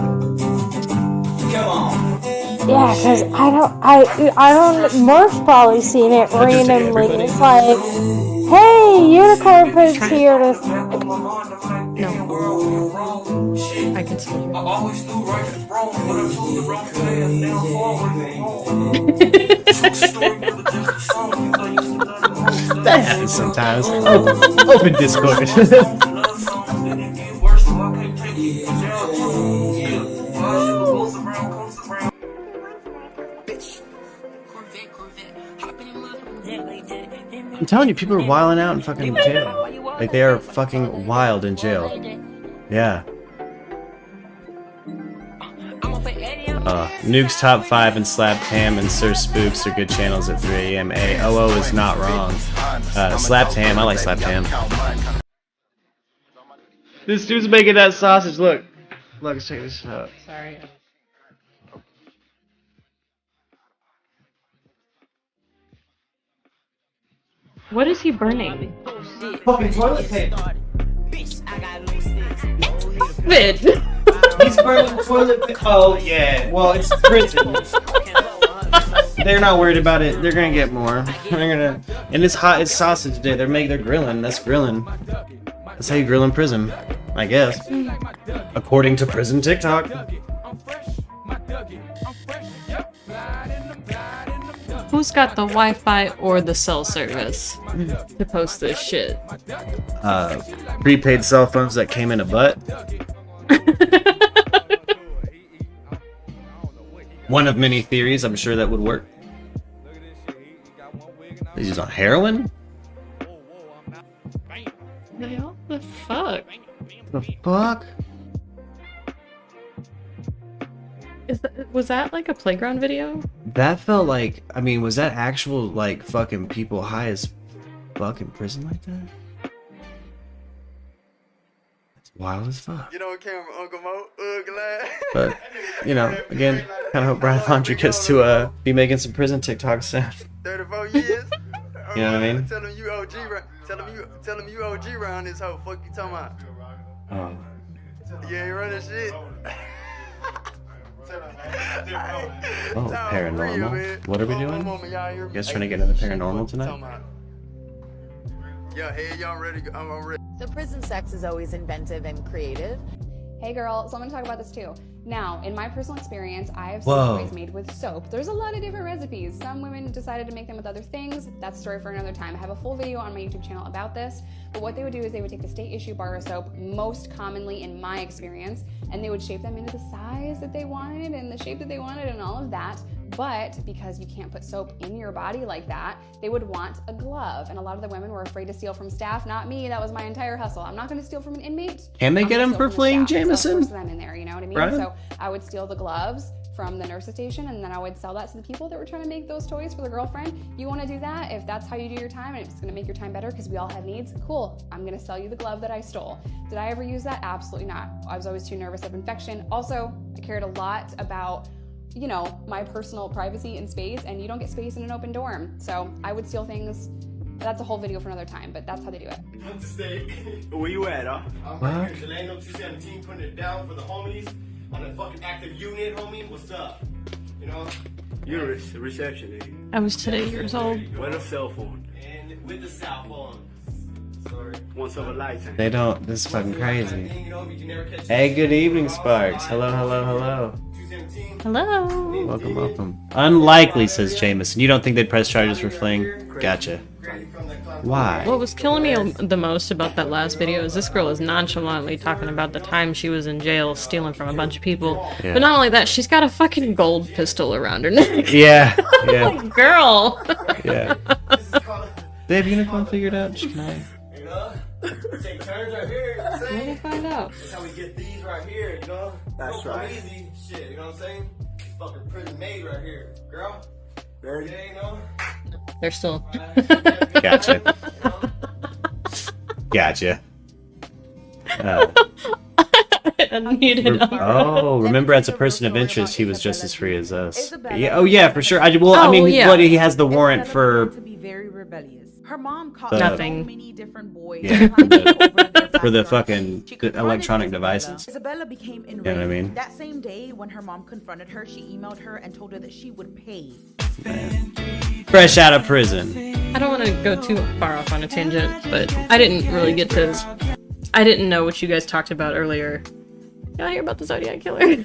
Come on. Yeah, because I don't, Murph's probably seen it randomly. It's like, hey, Unicorn Poop's here to... No. I can see you. That happens sometimes. Open Discord. I'm telling you, people are wilding out in fucking jail. Like, they are fucking wild in jail. Yeah. Nuke's Top 5 and Slap Tam and Sir Spooks are good channels at 3 a.m. OO is not wrong. Slap Tam, I like Slap Tam. This dude's making that sausage, look. Look, let's check this out. Sorry. What is he burning? Fucking toilet paper. Vid. He's burning toilet paper. Oh, yeah. Well, it's prison. They're not worried about it. They're gonna get more. They're gonna. And it's hot. It's sausage day. They're grilling. That's grilling. That's how you grill in prison, I guess. According to prison TikTok. Who's got the Wi-Fi or the cell service to post this shit? Prepaid cell phones that came in a butt. One of many theories. I'm sure that would work. He's on heroin? What the fuck? The fuck? Was that like a playground video? That felt like, I mean, was that actual, like, fucking people high as fuck in prison like that? That's wild as fuck. You know what camera, Uncle Mo? Glad. But, you know, again, kind of hope Brian Laundrie gets to be making some prison TikToks soon. 34 years? You know what I mean? Tell him you OG, tell him you OG around this hoe. Fuck you talking about? Oh. You ain't running shit. Oh, paranormal. What are we doing? You guys trying to get another paranormal tonight? Yeah, hey, y'all ready? I'm ready. So prison sex is always inventive and creative. Hey girl, so I'm gonna talk about this too. Now, in my personal experience, I have seen toys made with soap. There's a lot of different recipes. Some women decided to make them with other things. That's a story for another time. I have a full video on my YouTube channel about this. But what they would do is they would take the state issue bar of soap, most commonly in my experience, and they would shape them into the size that they wanted and the shape that they wanted and all of that. But because you can't put soap in your body like that, they would want a glove. And a lot of the women were afraid to steal from staff. Not me, that was my entire hustle. I'm not gonna steal from an inmate. Can they get him for fleeing Jameson? So them in there, you know what I mean? Brian? So I would steal the gloves from the nurse's station, and then I would sell that to the people that were trying to make those toys for their girlfriend. You want to do that? If that's how you do your time and it's going to make your time better because we all have needs, cool. I'm going to sell you the glove that I stole. Did I ever use that? Absolutely not. I was always too nervous of infection. Also, I cared a lot about, you know, my personal privacy and space, and you don't get space in an open dorm. So I would steal things. That's a whole video for another time, but that's how they do it. Where you at, huh? I'm What? right here, Delano 217, putting it down for the homies on the fucking active unit, homie. What's up? You know? You're a reception, nigga. I was today years old. With a cell phone. And with the cell phone. Sorry. Once over a lifetime. They don't. This is fucking crazy. Hey, good evening, Sparks. Hello, hello, hello. Hello. Welcome, welcome. Unlikely, says Jameson. You don't think they'd press charges for fleeing? Gotcha. Why? What was killing me the most about that last video is this girl is nonchalantly talking about the time she was in jail stealing from a bunch of people. Yeah. But not only that, she's got a fucking gold pistol around her neck. Yeah, yeah. Like, girl. Yeah. They have unicorn figured out? Can I? You know? Take turns right here. You know what I'm saying? Let me find out. That's how we get these right here, you know? That's right. Easy shit, you know what I'm saying? Fucking prison made right here. Girl? Ready? Yeah, you know? They're still. Gotcha. Gotcha. Remember, as a person of interest, he was just as free as us. Yeah, oh yeah, for sure. I mean, he has the warrant for. Her mom caught nothing. So many different boys. Yeah, for the fucking electronic devices. Isabella became enraged. You know what I mean? That same day, when her mom confronted her, she emailed her and told her that she would pay. Fresh out of prison. I don't want to go too far off on a tangent, but I didn't really get to. I didn't know what you guys talked about earlier. Y'all hear about the Zodiac Killer?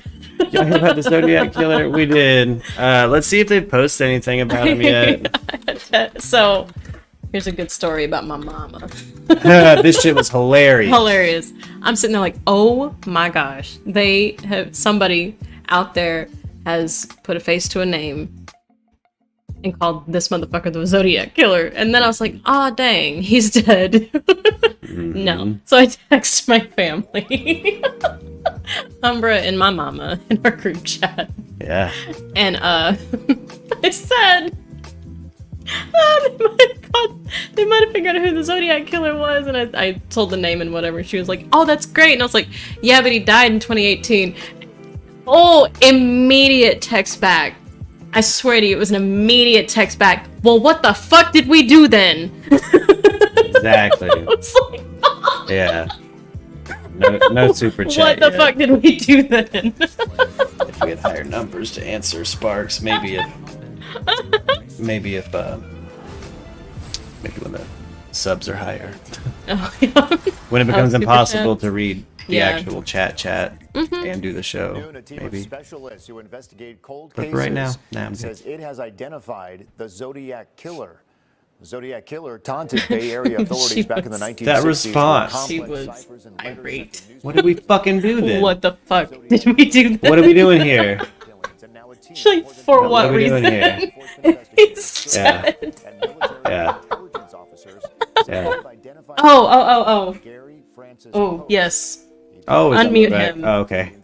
Y'all hear about the Zodiac Killer? We did. Let's see if they've posted anything about him yet. So, here's a good story about my mama. This shit was hilarious. Hilarious. I'm sitting there like, oh my gosh. Somebody out there has put a face to a name and called this motherfucker the Zodiac Killer. And then I was like, ah, dang, he's dead. No. So I text my family. Umbra and my mama in our group chat. Yeah. And I said, they might have figured out who the Zodiac Killer was, and I told the name and whatever. She was like, oh, that's great. And I was like, yeah, but he died in 2018. Oh, immediate text back. I swear to you, it was an immediate text back. Well, what the fuck did we do then? Exactly. Like, yeah. No super chat. What the fuck did we do then? If we had higher numbers to answer Sparks, maybe when the subs are higher. Oh, yeah. When it becomes Super impossible chat. to read the actual chat and do the show, maybe. Specialists who investigate cold But cases right now, nah, I'm says it has identified the Zodiac Killer. The Zodiac Killer taunted Bay Area authorities back in the 1960s. That response. She was irate. What did we fucking do then? What the fuck did we do then? What are we doing here? She's like, for what are we reason? doing here? He's Yeah. dead. Yeah. Yeah. Oh, yes. Oh, is Unmute that him. Oh, okay.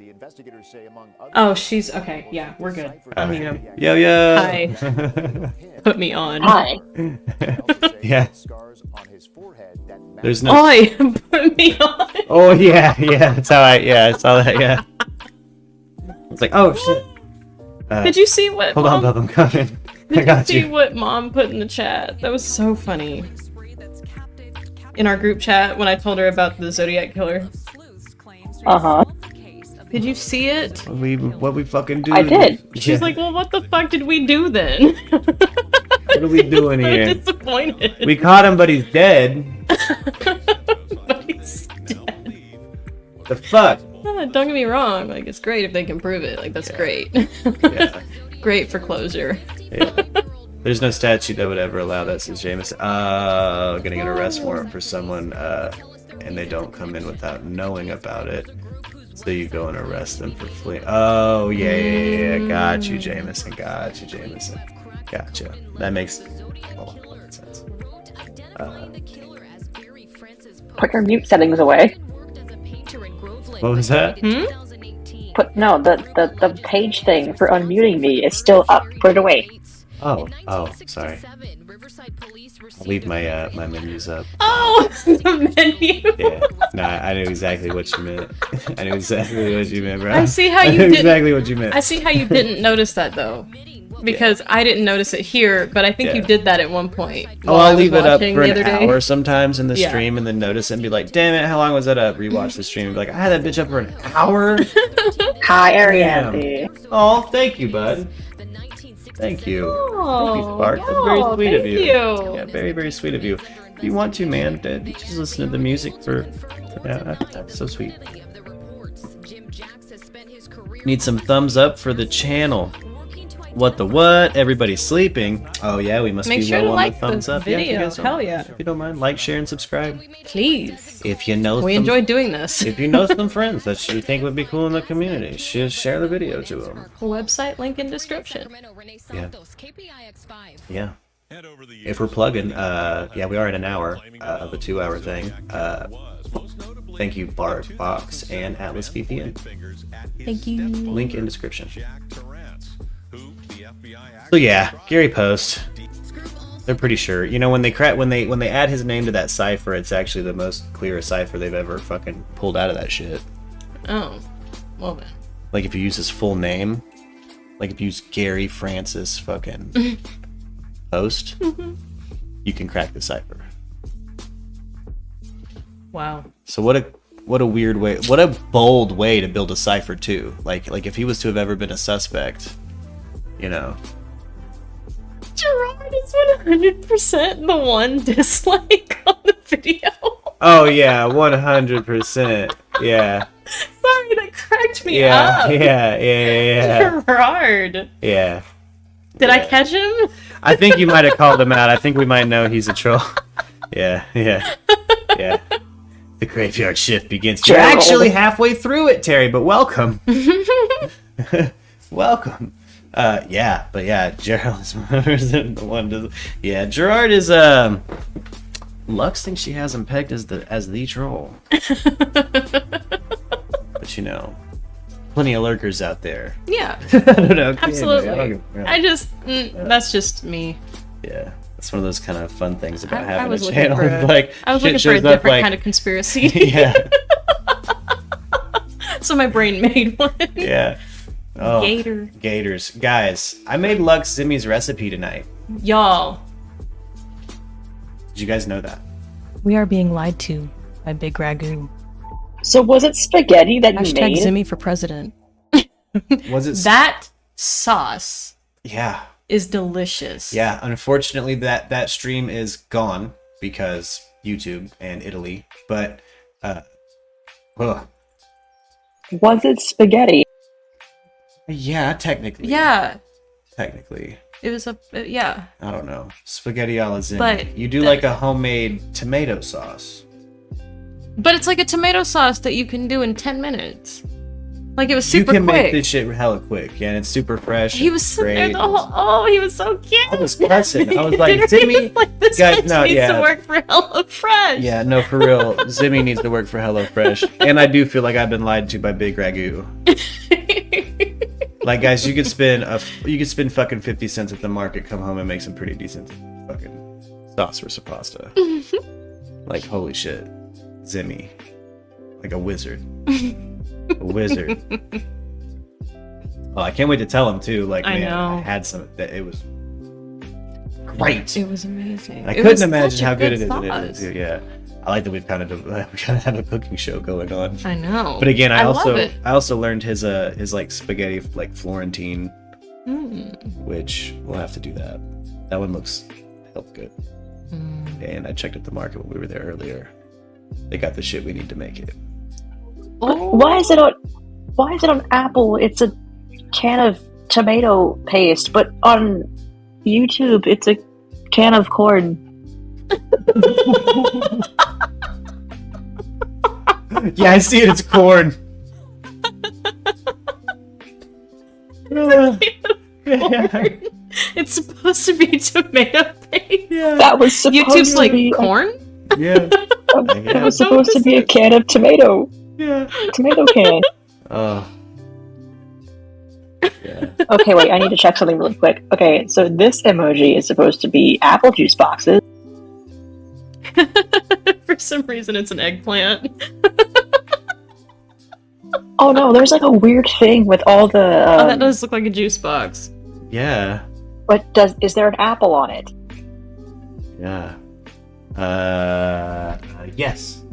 Oh, she's okay. Yeah, we're good. Unmute him. Yo, yo. Hi. Put me on. Hi. Yeah. There's no. Oi, put me on. Oh yeah, that's how I saw that. Yeah. It's like, oh shit. Did you see what? Hold on, Bub, I'm coming. I got Did you you. see what Mom put in the chat? That was so funny. In our group chat when I told her about the Zodiac Killer. Uh-huh. Did you see it? What we fucking do? I did. She's like, well, what the fuck did we do then? What are we doing I'm here? disappointed. We caught him, but he's dead. But he's dead. The fuck? Don't get me wrong. Like, it's great if they can prove it. Like, that's great. Yeah. Great for closure. Yeah. There's no statute that would ever allow that, says Jameson. Gonna get an arrest warrant for someone, and they don't come in without knowing about it. So you go and arrest them for fleeing. Oh, yeah. Got you, Jameson. Gotcha. That makes sense. Put your mute settings away. What was that? the page thing for unmuting me is still up. Put it away. Oh, sorry. I'll leave my my menus up. Oh, the menu. Yeah, no, I knew exactly what you meant. I knew exactly what you meant, bro. I see how I you knew didn't. exactly what you meant. I see how you didn't notice that though, because I didn't notice it here, but I think you did that at one point. Oh, I'll leave it up for an hour sometimes in the stream, and then notice it and be like, "Damn it, how long was that up?" Rewatch the stream and be like, "I had that bitch up for an hour." Hi, Ariane. Oh, thank you, bud. Thank you. Thank you, Spark. That's very sweet of you. Yeah, very, very sweet of you. If you want to, man, just listen to the music for that's so sweet. Need some thumbs up for the channel. What the what? Everybody's sleeping. Oh yeah, we must Make be sure low to on like the thumbs the up. video. Yeah, if you guys don't- Hell yeah. If you don't mind, like, share, and subscribe. Please. If you know We enjoy doing this. If you know some friends that you think would be cool in the community, just share the video to them. Website link in description. Yeah. Yeah. If we're plugging, yeah, we are at an hour of a 2-hour thing. Thank you, Bart Box and Atlas VPN. Thank you. Link in description. So yeah, Gary Post. They're pretty sure. You know, when they add his name to that cipher, it's actually the most clearest cipher they've ever fucking pulled out of that shit. Oh, well then. Like if you use his full name, like if you use Gary Francis fucking Post, you can crack the cipher. Wow. So what a weird way, what a bold way to build a cipher too. Like if he was to have ever been a suspect, you know. Gerard is 100% the one dislike on the video. Oh yeah, 100%. Yeah. Sorry, that cracked me Yeah, up. yeah. Gerard. Yeah. Did I catch him? I think you might have called him out. I think we might know he's a troll. Yeah. The graveyard shift begins. You're actually halfway through it, Terry, but welcome. Welcome. Gerald is 100% the one to. Yeah, Gerard is Lux thinks she has him pegged as the troll. But you know, plenty of lurkers out there. Yeah. I don't know. Absolutely. That's just me. Yeah. That's one of those kind of fun things about I having was a looking channel. for a- Like I was shit looking for a shows up, different like- kind of conspiracy. Yeah. So my brain made one. Yeah. Oh, Gator. Gators. Guys, I made Lux Zimmy's recipe tonight. Y'all. Did you guys know that? We are being lied to by Big Ragu. So was it spaghetti that you Hashtag made? Zimmy for president. Was it? That sauce Yeah. is delicious. Yeah. Unfortunately, that stream is gone because YouTube and Italy. But, Was it spaghetti? yeah, technically. Yeah. Technically. It was yeah. I don't know. Spaghetti alla Zimmy. But you do like a homemade tomato sauce. But it's like a tomato sauce that you can do in 10 minutes. Like it was super You can quick. make this shit hella quick, yeah, and it's super fresh. He was sitting there great. the whole. Oh, he was so cute. I was cussing. I was like, He was Zimmy, like, this guys, bitch no, needs yeah. to work for HelloFresh. Yeah, no, for real. Zimmy needs to work for HelloFresh. And I do feel like I've been lied to by Big Ragu. Like, guys, you could spend fucking 50 cents at the market, come home and make some pretty decent fucking sauce for some pasta. Like, holy shit. Zimmy. Like a wizard. A wizard. Oh, I can't wait to tell him too. Like, I man, know. I had some that it was great. It was amazing. I It couldn't was imagine such a how good good it sauce. is. Yeah, I like that we kind of have a cooking show going on. I know. But again, I love it. also learned his like spaghetti like Florentine, Mm. which we'll have to do that. That one looks hell good. And I checked at the market when we were there earlier. They got the shit we need to make it. Oh. Why is it on Apple? It's a can of tomato paste, but on YouTube it's a can of corn. Yeah, I see it. It's corn. It's supposed to be tomato paste. Yeah. That was supposed YouTube's to like be corn. Yeah. It was supposed to be a can of tomato. Yeah. Tomato can. Oh. Okay, wait, I need to check something really quick. Okay, so this emoji is supposed to be apple juice boxes. For some reason, it's an eggplant. Oh no, there's like a weird thing with all the. Oh, that does look like a juice box. Yeah. But is there an apple on it? Yeah. Yes.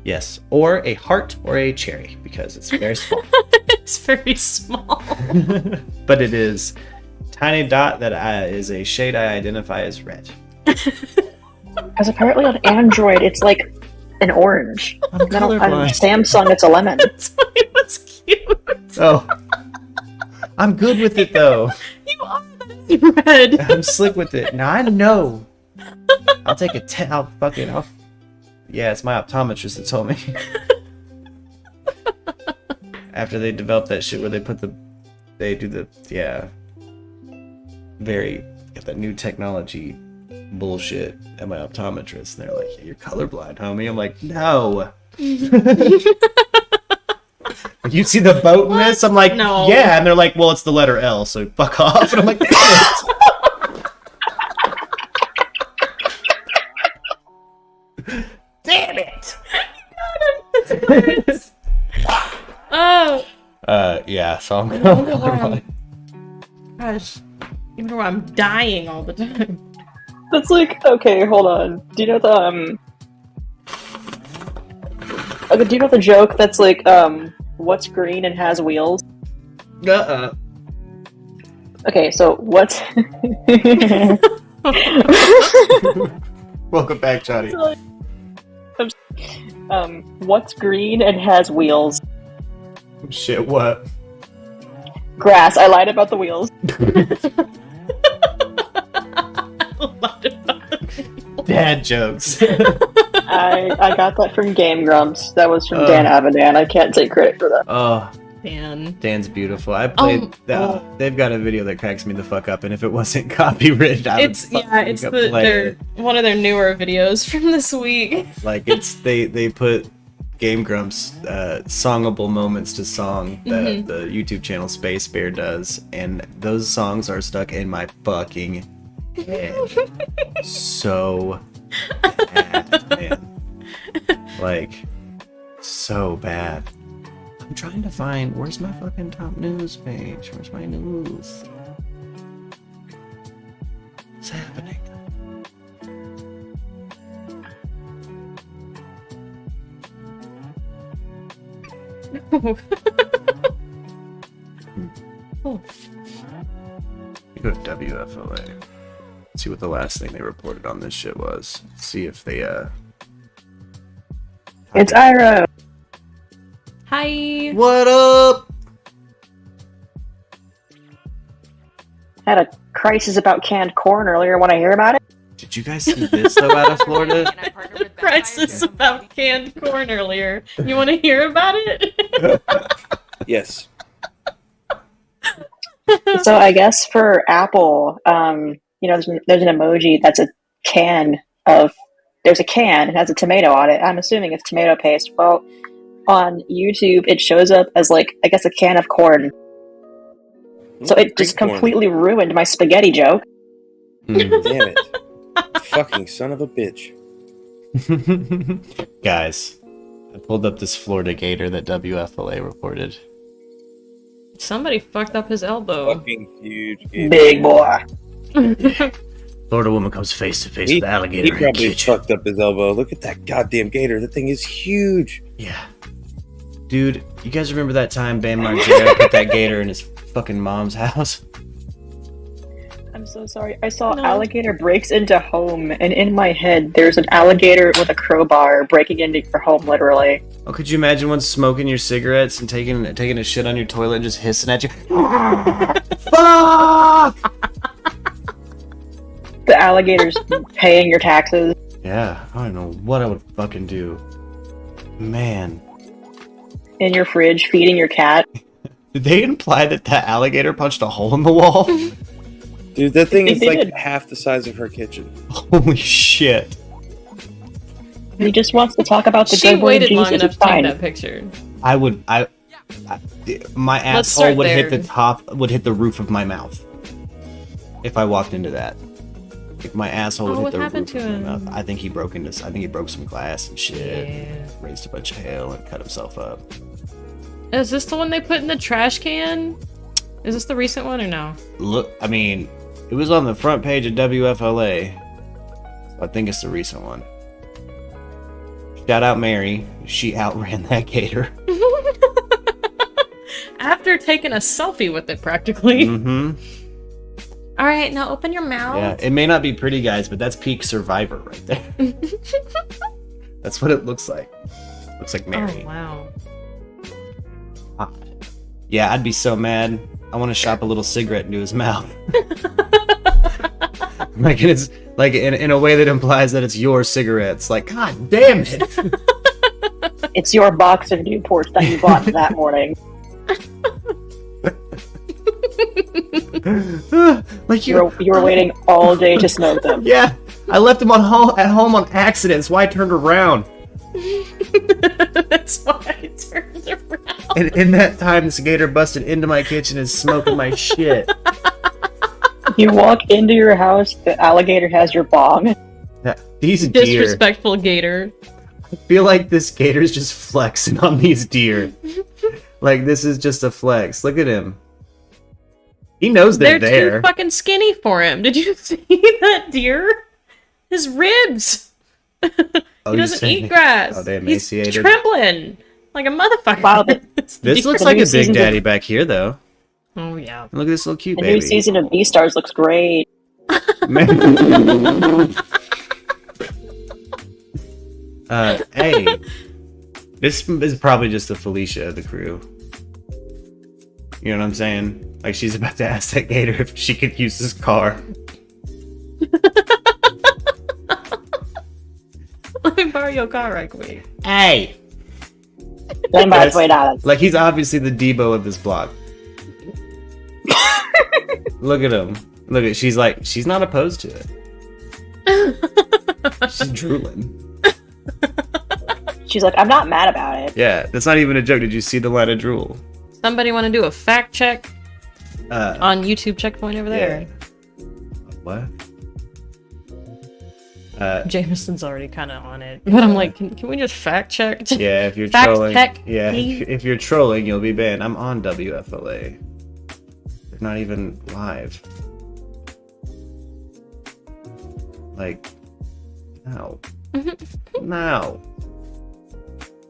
Yes. Or a heart or a cherry, because it's very small. It's very small. But it is tiny dot that is a shade I identify as red. Because apparently on Android it's like an orange. Then on Samsung it's a lemon. That's why it was cute. Oh. I'm good with it though. You are red. I'm slick with it. Now I know. I'll take a 10. Yeah, it's my optometrist that told me. After they developed that shit where they got that new technology bullshit at my optometrist, and they're like, yeah, you're colorblind, homie. I'm like, no. You see the boat in this? I'm like, no. Yeah, and they're like, well, it's the letter L, so fuck off. And I'm like, damn it. Damn it! Oh. Yeah, so I'm colorblind. Gosh, even though I'm dying all the time. That's like, okay, hold on. Do you know the okay, do you know the joke that's like, what's green and has wheels? Okay, so what's Welcome back, Johnny. What's green and has wheels? Shit, what? Grass. I lied about the wheels. Dad jokes. I got that from Game Grumps. That was from Dan Avidan. I can't take credit for that. Oh, Dan's beautiful. I played. They've got a video that cracks me the fuck up, and if it wasn't copywritten, it's one of their newer videos from this week. Like they put Game Grumps songable moments to song that the YouTube channel Space Bear does, and those songs are stuck in my fucking head. So bad, man. Like so bad. I'm trying to find, where's my fucking top news page? Where's my news? What's happening? You go to WFLA. See what the last thing they reported on this shit was. See if they It's Ira. Hi. What up? Had a crisis about canned corn earlier. Want to hear about it? Did you guys see this though out of Florida? Crisis about canned corn earlier. You want to hear about it? Yes. So I guess for Apple, there's an emoji that's a can of. There's a can. It has a tomato on it. I'm assuming it's tomato paste. Well, on YouTube, it shows up as like, I guess, a can of corn. So it just completely ruined my spaghetti joke. Damn it. Fucking son of a bitch. Guys, I pulled up this Florida gator that WFLA reported. Somebody fucked up his elbow. Fucking huge gator. Big boy. Florida woman comes face to face with alligator. He probably fucked up his elbow. Look at that goddamn gator. That thing is huge. Yeah. Dude, you guys remember that time Bam Margera put that gator in his fucking mom's house? I'm so sorry. I saw alligator breaks into home, and in my head, there's an alligator with a crowbar breaking into your home, literally. Oh, could you imagine one smoking your cigarettes and taking a shit on your toilet and just hissing at you? Fuck! The alligator's paying your taxes. Yeah, I don't know what I would fucking do. Man. In your fridge, feeding your cat. Did they imply that alligator punched a hole in the wall? Dude, that thing is like half the size of her kitchen. Holy shit. He just wants to talk about the she good word of waited long Jesus. enough It's to take fine. that picture. My asshole would hit the roof of my mouth if I walked into that. Like my asshole would hit the roof of my mouth. I think he broke some glass and shit. Yeah. Raised a bunch of hail and cut himself up. Is this the one they put in the trash can? Is this the recent one or no? Look, I mean, it was on the front page of WFLA. I think it's the recent one. Shout out Mary. She outran that gator. After taking a selfie with it, practically. Mm-hmm. All right, now open your mouth. Yeah, it may not be pretty, guys, but that's peak Survivor right there. That's what it looks like. Looks like Mary. Oh, wow. Yeah, I'd be so mad. I want to shop a little cigarette into his mouth. Like it's like in a way that implies that it's your cigarettes. Like, God damn it! It's your box of Newports that you bought that morning. Like you were waiting all day to smoke them. Yeah, I left them at home on accident. That's why I turned around. That's why I turned around. And in that time, this gator busted into my kitchen and smoking my shit. You walk into your house, the alligator has your bong. Yeah, these deer. Disrespectful gator. I feel like this gator's just flexing on these deer. Like this is just a flex. Look at him. He knows they're there. They're too fucking skinny for him. Did you see that deer? His ribs. He doesn't eat grass. Oh, they emaciated. He's trembling like a motherfucker. Wow, this looks like a big daddy back here, though. Oh yeah. Look at this little cute the baby. The new season of Beastars looks great. Hey, this is probably just the Felicia of the crew. You know what I'm saying? Like she's about to ask that gator if she could use his car. Let me borrow your car right quick. Hey! $10. Like he's obviously the Debo of this block. Look at him. Look at she's not opposed to it. She's drooling. She's like, I'm not mad about it. Yeah, that's not even a joke. Did you see the line of drool? Somebody want to do a fact check on YouTube checkpoint over there? Yeah. What? Jameson's already kind of on it, but I'm like, can we just fact check? Yeah, if you're fact trolling, check, yeah, please? if you're trolling, you'll be banned. I'm on WFLA. They're not even live. Like, no, no.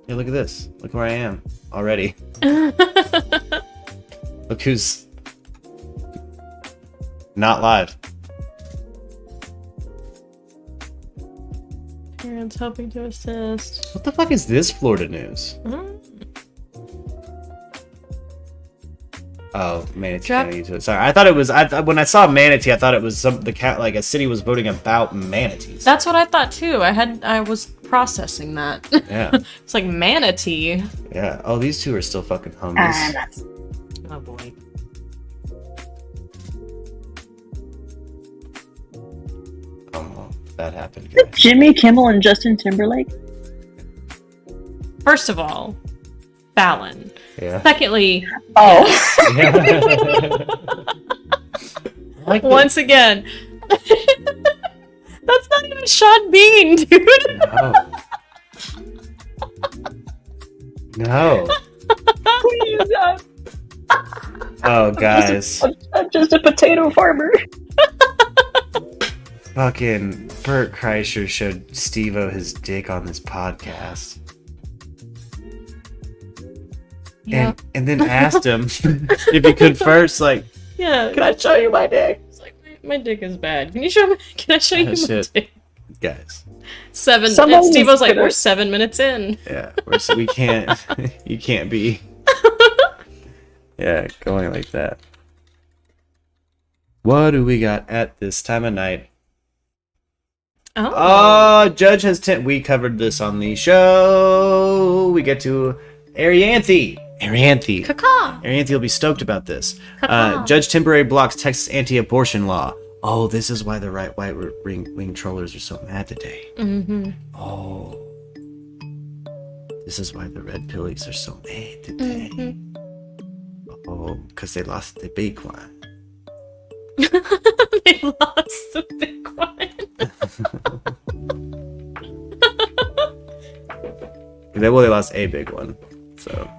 Hey, look at this. Look where I am already. Look who's not live. Parents helping to assist. What the fuck is this Florida news? Oh, manatee can't eat it. Sorry, I thought it was. When I saw manatee, I thought it was like a city was voting about manatees. That's what I thought too. I was processing that. Yeah. It's like manatee. Yeah. Oh, these two are still fucking homies. Oh boy. Oh, that happened. Guys. Jimmy Kimmel and Justin Timberlake. First of all, Fallon. Yeah. Secondly, yes. Once again, that's not even Sean Bean, dude. No. Please, Oh, guys. I'm just a potato farmer. Fucking Bert Kreischer showed Steve-O his dick on this podcast. Yeah. And then asked him if he could first, like, yeah, can I show you my dick? It's like, my dick is bad. Can I show you my dick? Guys. 7 and Steve-O's like, we're 7 minutes in. Yeah, we can't, you can't be, yeah, going like that. What do we got at this time of night? Oh, Judge has 10. We covered this on the show. We get to Arianthe. Arianthe will be stoked about this. Judge temporary blocks Texas anti-abortion law. Oh, this is why the right-wing trollers are so mad today. Mm-hmm. Oh, this is why the red pillies are so mad today. Mm-hmm. Oh, because they lost the big one. They lost the big one. They lost a big one. So,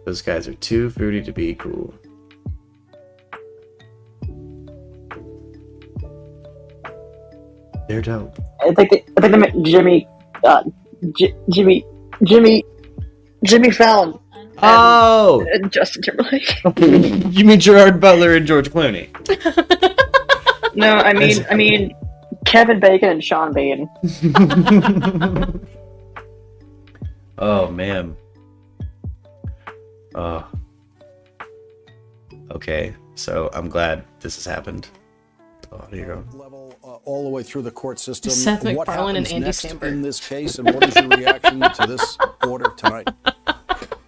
those guys are too fruity to be cool. They're dope. I think they meant Jimmy Fallon. Oh! And Justin Timberlake. You mean Gerard Butler and George Clooney? No, I mean Kevin Bacon and Sean Bean. Oh man. Okay, so I'm glad this has happened. Oh, here you go. Level all the way through the court system. Seth What MacFarlane and happens Andy next Samberg. in this case, and what is your reaction to this order tonight?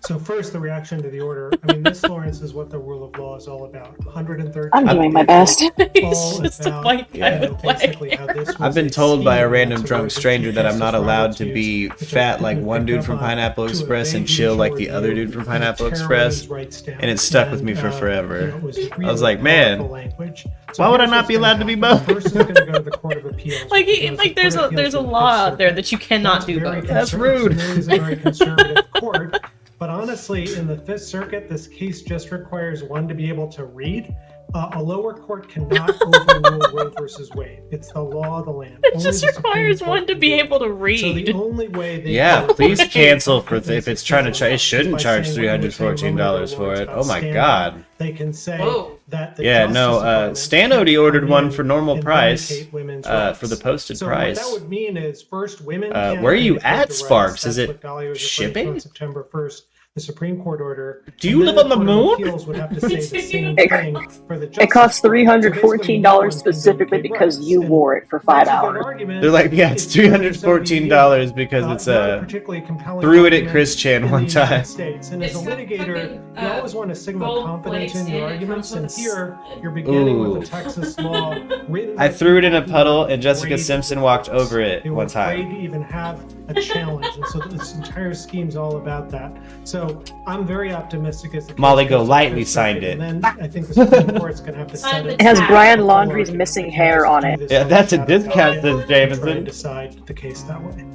So first, the reaction to the order. I mean, this, Lawrence, is what the rule of law is all about. 113. I'm doing my best. He's just a white guy. Basically how this was I've been told by a random scheme drunk to stranger that I'm not cases allowed to relatives, be which fat like would one pick dude up from on Pineapple to Express and evade chill like the usual other review dude from and Pineapple terrorize Express, rights down. and it stuck with me for And, forever. it was I was really like, man, powerful language. So why would I here's not what's be gonna allowed to be happen. both? First, it's going to go to the Court of Appeals. Like, which goes to there's Court of a Appeals to the law Fifth out there Circuit. that you cannot That's do very both. That's conservative. rude. It is a very conservative court. But honestly, in the Fifth Circuit, this case just requires one to be able to read. A lower court cannot overrule Roe versus Wade. It's the law of the land. It Only just the Supreme requires Court one to can be do it. able to So read. the only way they Yeah, can please avoid cancel for companies if it's trying to successful it shouldn't by charge saying when they're saying $314 for it. Oh my standing, god. They can say Whoa. that the Yeah, Justice no, Department Stan can Odie ordered come one in for normal and price, vindicate women's for rights. the posted So price. what that would mean is first women Where can are you vindicate at, the Sparks? rights. Is That's it what Dahlia was referring to shipping? on September 1st. The Supreme Court order. Do you live on the Court of moon? Appeals would have to say the same It- thing for the It costs Justice Department. So basically, no one $314 can specifically vindicate because rights. you And wore it for 5 that's a good hours. argument. They're like, yeah, it's $314 because it's not a particularly compelling threw it at argument Chris Chan in one the United time. States. And as a It's got litigator, fucking, you always want to signal gold confidence plates in your and it arguments. comes And with here, you're beginning Ooh. with a Texas law written. I by threw it in a people puddle who and Jessica were Simpson walked afraid. over it They were one afraid time. to even have a challenge, and so this entire scheme's all about that. So I'm very optimistic as the case Molly goes to Golightly the signed circuit, it. And then I think the Supreme Court's going to have to set it. It has Brian Laundrie's missing hair on it. Yeah, that's a discount, says Try Jameson. and decide the case that way.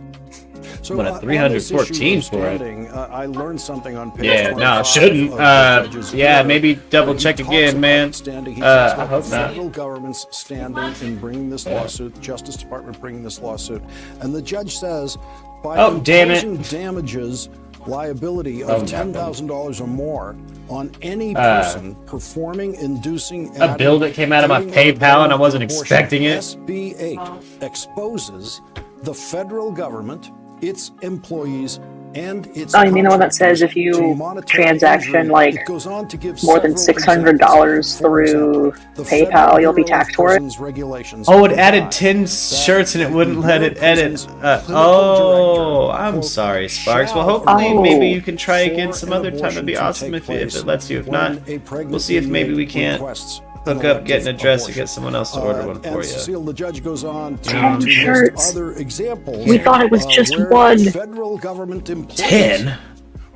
So, What, a on this 314 issue of for it? standing, I learned something on page Yeah, 25 no, shouldn't. of the judge's Yeah, order. maybe double He check talks again, about man. standing. He I talks about hope the not. federal government's standing in bringing this lawsuit, the Justice Department bringing this lawsuit, and the judge says, by Oh, damn it. imposing damages liability Oh, of $10,000 or more on any Uh, person performing, inducing, A bill that came out of my aiding, or PayPal and I abetting wasn't abortion, expecting it. SB 8 exposes the federal government, its employees, and its Oh, you mean the one that says if you to monitor transaction injury. like It goes on to give more than several $600 examples. For through example, the PayPal, Federal you'll be Bureau of taxed for it? Prisons regulations Oh, it provide added 10 that shirts and it wouldn't the let Bureau it of edit. Prisons Oh, clinical I'm director, sorry, Sparks. Well, shall hopefully, Oh. maybe you can try for again some an other time. It'd be abortion to awesome take if it place lets you. If when not, a pregnant we'll see if maybe we can't requests hook an up, get an elective address, and abortion. get someone else to order one for And you. Cecile, the judge goes on to 10 list shirts. other examples. We thought it was just where one. Federal government employees 10?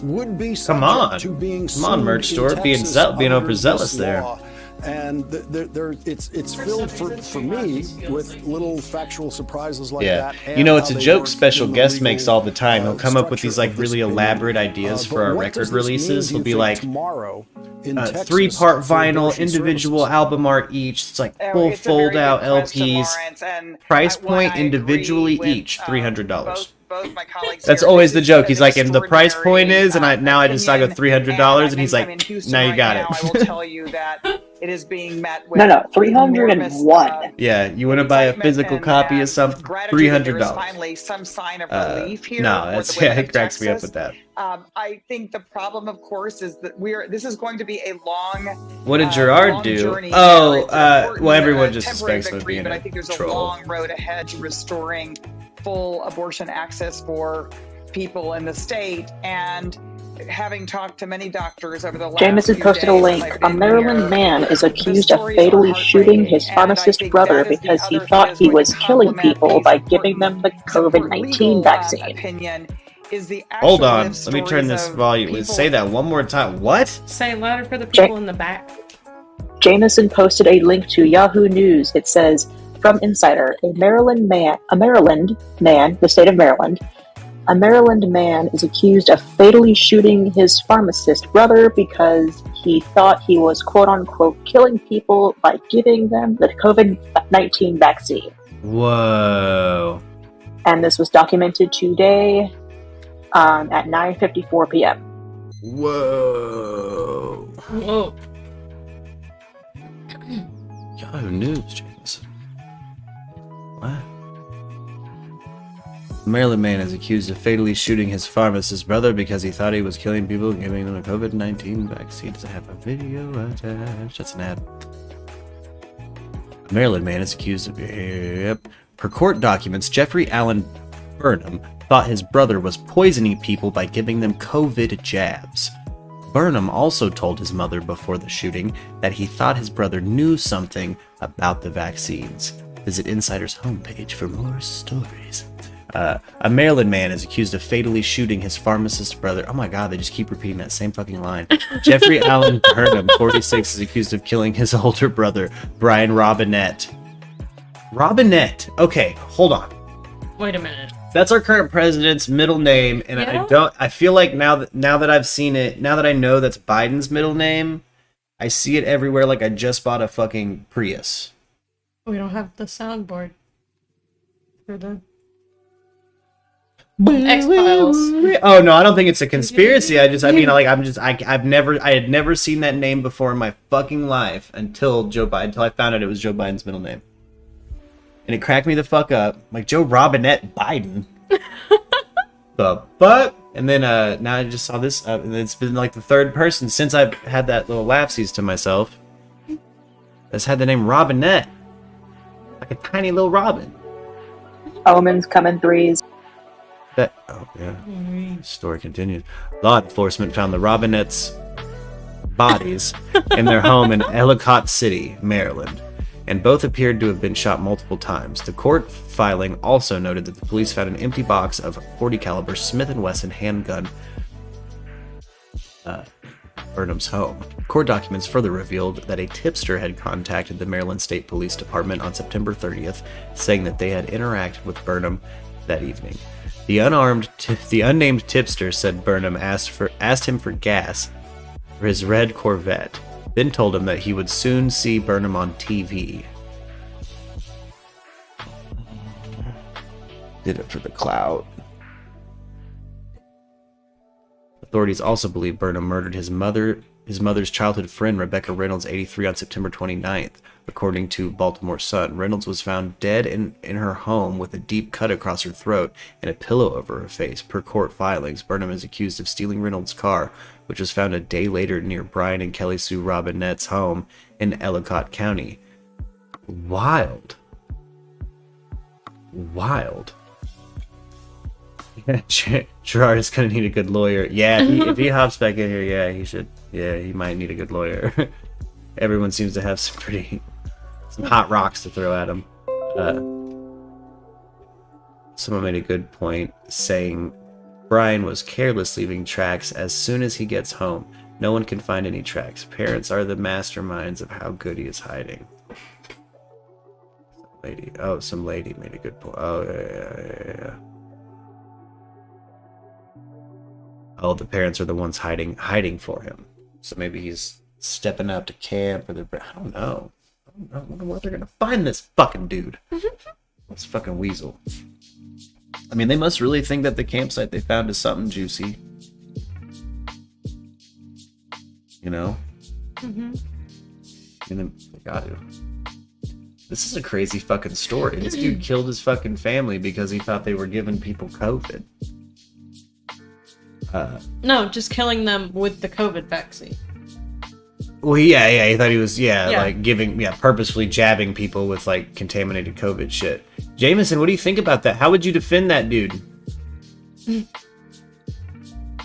would be Come on. subject to being Come on, sued merch in store. Being Texas being under overzealous this there. law. And it's filled for me with little factual surprises like Yeah, that. you know, and it's how a they joke work special in the guest legal, makes all the time. He'll come up with these structure like of this really opinion. elaborate ideas But for our what record does this mean, releases. do He'll you be think, like tomorrow in Texas 3-part for vinyl, abortion individual services? album art each. It's like full It's a very fold out good question, LPs. Lawrence, and Price one point I individually agree with, each $300. both my colleagues That's here. always the This joke. is He's an like, and the price point extraordinary, is, and I just I go opinion, $300, and he's I'm in like, Houston now you right got now. I will it. tell you that it is being met with No, 301. enormous, Yeah, you want to buy a physical copy of something? gratitude that there is $300. finally some sign of relief here. No, for that's the women yeah, of it cracks me up Texas. with that. I think the problem, of course, is that this is going to be a long. What did Gerard long do? journey. Oh, It's an important, well, everyone just temporary suspects him of victory, being but a I think there's a troll. long road ahead to restoring full abortion access for people in the state. And having talked to many doctors over the last Jameson few posted a days link. as I've A been Maryland here, man is the accused of stories are fatally shooting his heartbreaking, and I pharmacist think brother that is the because he other thought thing he that's was going to killing complement people these by giving them the important COVID-19 legal vaccine. opinion is the actual Hold on. live Let me turn this stories of volume. people- Say that one more time. What? Say it louder for the people in the back. Jameson posted a link to Yahoo News. It says, from Insider, a Maryland man, the state of Maryland, a Maryland man is accused of fatally shooting his pharmacist brother because he thought he was quote-unquote killing people by giving them the COVID-19 vaccine. Whoa. And this was documented today at 9:54 p.m. Whoa. Whoa. Yahoo News, Jameson. What? A Maryland man is accused of fatally shooting his pharmacist brother because he thought he was killing people and giving them a COVID-19 vaccine. Does it have a video attached? That's an ad. A Maryland man is accused of... Yep. Per court documents, Jeffrey Allen Burnham thought his brother was poisoning people by giving them COVID jabs. Burnham also told his mother before the shooting that he thought his brother knew something about the vaccines. Visit Insider's homepage for more stories. A Maryland man is accused of fatally shooting his pharmacist brother. Oh my god, they just keep repeating that same fucking line. Jeffrey Allen Burnham, 46, is accused of killing his older brother, Brian Robinette. Robinette. Okay, hold on. Wait a minute. That's our current president's middle name, and Yeah. I feel like now that I've seen it, now that I know that's Biden's middle name, I see it everywhere like I just bought a fucking Prius. We don't have the soundboard for the X-Files. Oh no, I don't think it's a conspiracy. I had never seen that name before in my fucking life until I found out it was Joe Biden's middle name. And it cracked me the fuck up. Like, Joe Robinette Biden. The fuck? And then now I just saw this, and it's been like the third person since I've had that little lapsies to myself that's had the name Robinette. Like a tiny little robin. Omens come in threes. Oh yeah. Story continues. Law enforcement found the Robinette's bodies in their home in Ellicott City, Maryland, and both appeared to have been shot multiple times. The court filing also noted that the police found an empty box of .40 caliber Smith & Wesson handgun Burnham's home. Court documents further revealed that a tipster had contacted the Maryland State Police Department on September 30th, saying that they had interacted with Burnham that evening. The unnamed tipster said Burnham asked him for gas for his red Corvette, then told him that he would soon see Burnham on TV. Did it for the clout. Authorities also believe Burnham murdered his mother's childhood friend, Rebecca Reynolds, 83, on September 29th. According to Baltimore Sun, Reynolds was found dead in her home with a deep cut across her throat and a pillow over her face. Per court filings, Burnham is accused of stealing Reynolds' car, which was found a day later near Brian and Kelly Sue Robinette's home in Ellicott County. Wild. Gerard is gonna need a good lawyer. Yeah, if he hops back in here, yeah, he should. Yeah, he might need a good lawyer. Everyone seems to have some hot rocks to throw at him. Someone made a good point, saying Brian was careless leaving tracks as soon as he gets home. No one can find any tracks. Parents are the masterminds of how good he is hiding. Some lady made a good point. Oh, yeah. Oh, the parents are the ones hiding for him. So maybe he's stepping out to camp, or I don't know. I wonder where they're gonna find this fucking dude. This fucking weasel. I mean, they must really think that the campsite they found is something juicy. You know? Mm-hmm. And they got to. This is a crazy fucking story. This dude killed his fucking family because he thought they were giving people COVID. No, just killing them with the COVID vaccine. Well, yeah, he thought he was, like purposefully jabbing people with like contaminated COVID shit. Jameson, what do you think about that? How would you defend that dude?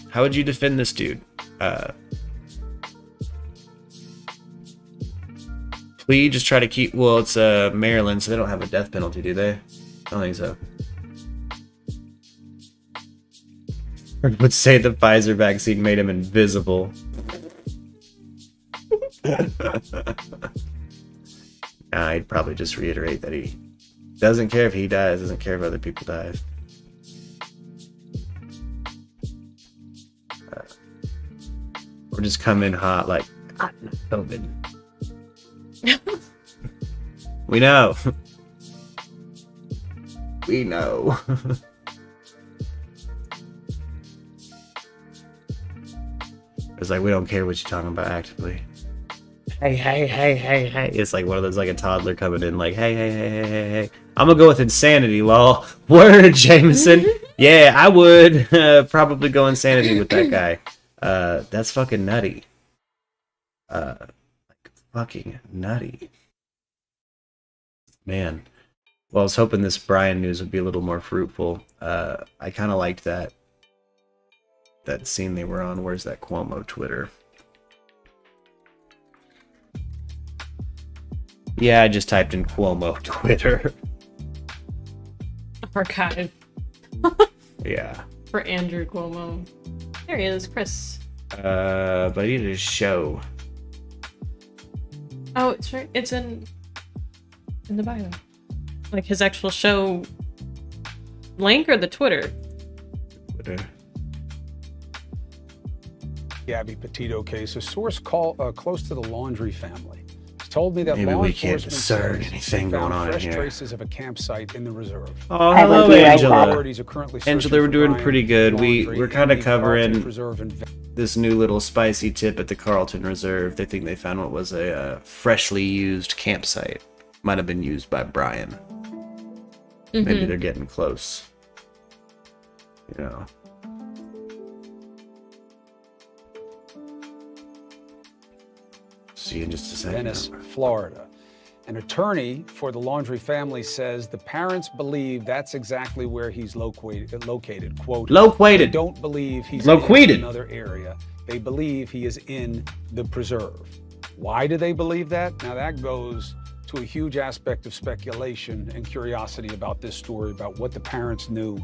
How would you defend this dude? Please just try to keep. Well, it's Maryland, so they don't have a death penalty, do they? I don't think so. would say the Pfizer vaccine made him invisible. I'd probably just reiterate that he doesn't care if he dies, doesn't care if other people die. Or just come in hot like, COVID. We know. We know. It's like, we don't care what you're talking about actively. Hey. It's like one of those, like a toddler coming in like, hey. I'm gonna go with insanity, lol. Word, Jameson. Yeah, I would probably go insanity with that guy. That's fucking nutty. Like, fucking nutty. Man. Well, I was hoping this Brian news would be a little more fruitful. I kind of liked that scene they were on. Where's that Cuomo Twitter? Yeah, I just typed in Cuomo Twitter. Archive. Yeah. For Andrew Cuomo. There he is, Chris. But he did a show. Oh, it's right. It's in the bio. Like his actual show link or the Twitter? Twitter. Gabby Petito case. A source close to the Laundrie family told me that maybe law we can't enforcement discern says anything they found going on in fresh here. traces of a campsite in the reserve. Oh, hello, Angela. Angela, we're doing Brian pretty good. Laundrie We're kind of and the Carlton covering Preserve this new little spicy tip at the Carlton Reserve. They think they found what was a freshly used campsite. Might have been used by Brian. Mm-hmm. Maybe they're getting close. You know. See you in just a second. Venice, Florida. An attorney for the Laundrie family says the parents believe that's exactly where he's located. Quote, located. They don't believe he's located in another area. They believe he is in the preserve. Why do they believe that? Now that goes to a huge aspect of speculation and curiosity about this story, about what the parents knew,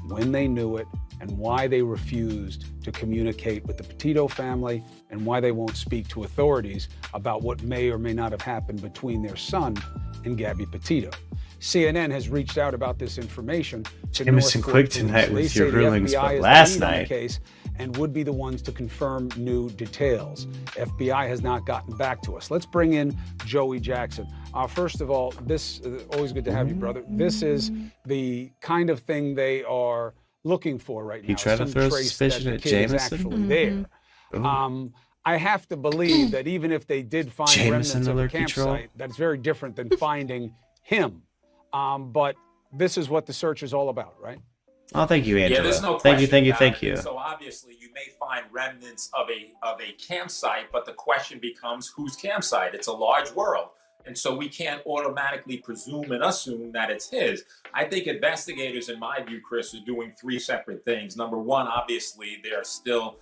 when they knew it, and why they refused to communicate with the Petito family, and why they won't speak to authorities about what may or may not have happened between their son and Gabby Petito. CNN has reached out about this information to Jameson North quick Court tonight Police. with They your say the rulings, FBI but is the last lead on the night case and would be the ones to confirm new details. FBI has not gotten back to us. Let's bring in Joey Jackson. First of all, this always good to have you, brother. This is the kind of thing they are looking for right now. You try to throw trace suspicion that at the kid is Jameson? actually there. I have to believe that even if they did find Jameson remnants of a alert control? campsite, that's very different than finding him. But this is what the search is all about, right? Oh, thank you, Angela. Yeah, there's no thank question you. about it. So obviously, you may find remnants of a campsite, but the question becomes whose campsite? It's a large world, and so we can't automatically presume and assume that it's his. I think investigators, in my view, Chris, are doing three separate things. Number one, obviously, they're still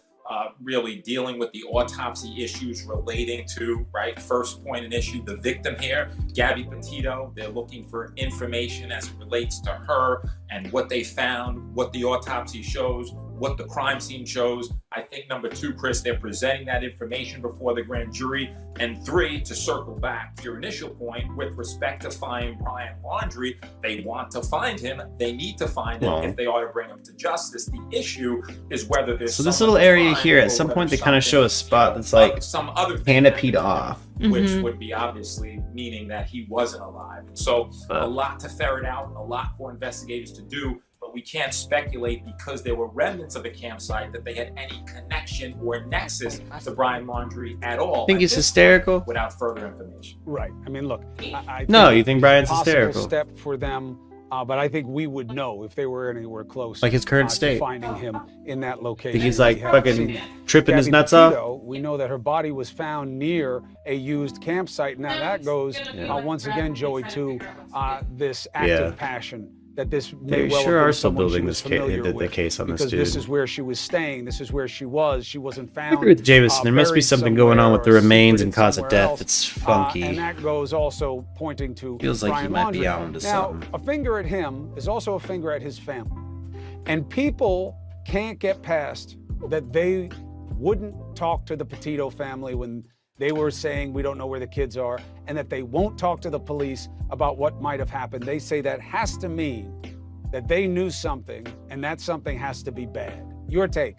really dealing with the autopsy issues relating to, right, first point and issue, the victim here, Gabby Petito. They're looking for information as it relates to her and what they found, what the autopsy shows, what the crime scene shows. I think number two, Chris, they're presenting that information before the grand jury. And three, to circle back to your initial point, with respect to finding Brian Laundrie, they want to find him. They need to find him if they are to bring him to justice. The issue is whether there's so this little area here, at some point they kind of show a spot that's like some other canopied off. Which would be obviously meaning that he wasn't alive. So a lot to ferret out, a lot for investigators to do, but we can't speculate because there were remnants of a campsite that they had any connection or nexus to Brian Laundrie at all. I think he's hysterical. Without further information. Right. I mean, look. I no, think you think Brian's possible hysterical? Step for them. But I think we would know if they were anywhere close. Like his current to state. finding him in that location. Think he's like We haven't fucking seen that. tripping his Gabby nuts Petito, off? We know that her body was found near a used campsite. Now that goes once again, Joey, to this active passion that this may They well sure have been are still someone she building was this familiar the with, case on this because dude. this is where she was staying. This is where she was. She wasn't found. I agree with Jameson. There must be buried something going on with the somewhere or remains and secreted cause of somewhere death else. that's funky. And that goes also pointing to Feels like he Brian might be Laundrie. out into now, something. a finger at him is also a finger at his family. And people can't get past that they wouldn't talk to the Petito family when they were saying we don't know where the kids are, and that they won't talk to the police about what might have happened. They say that has to mean that they knew something, and that something has to be bad. Your take?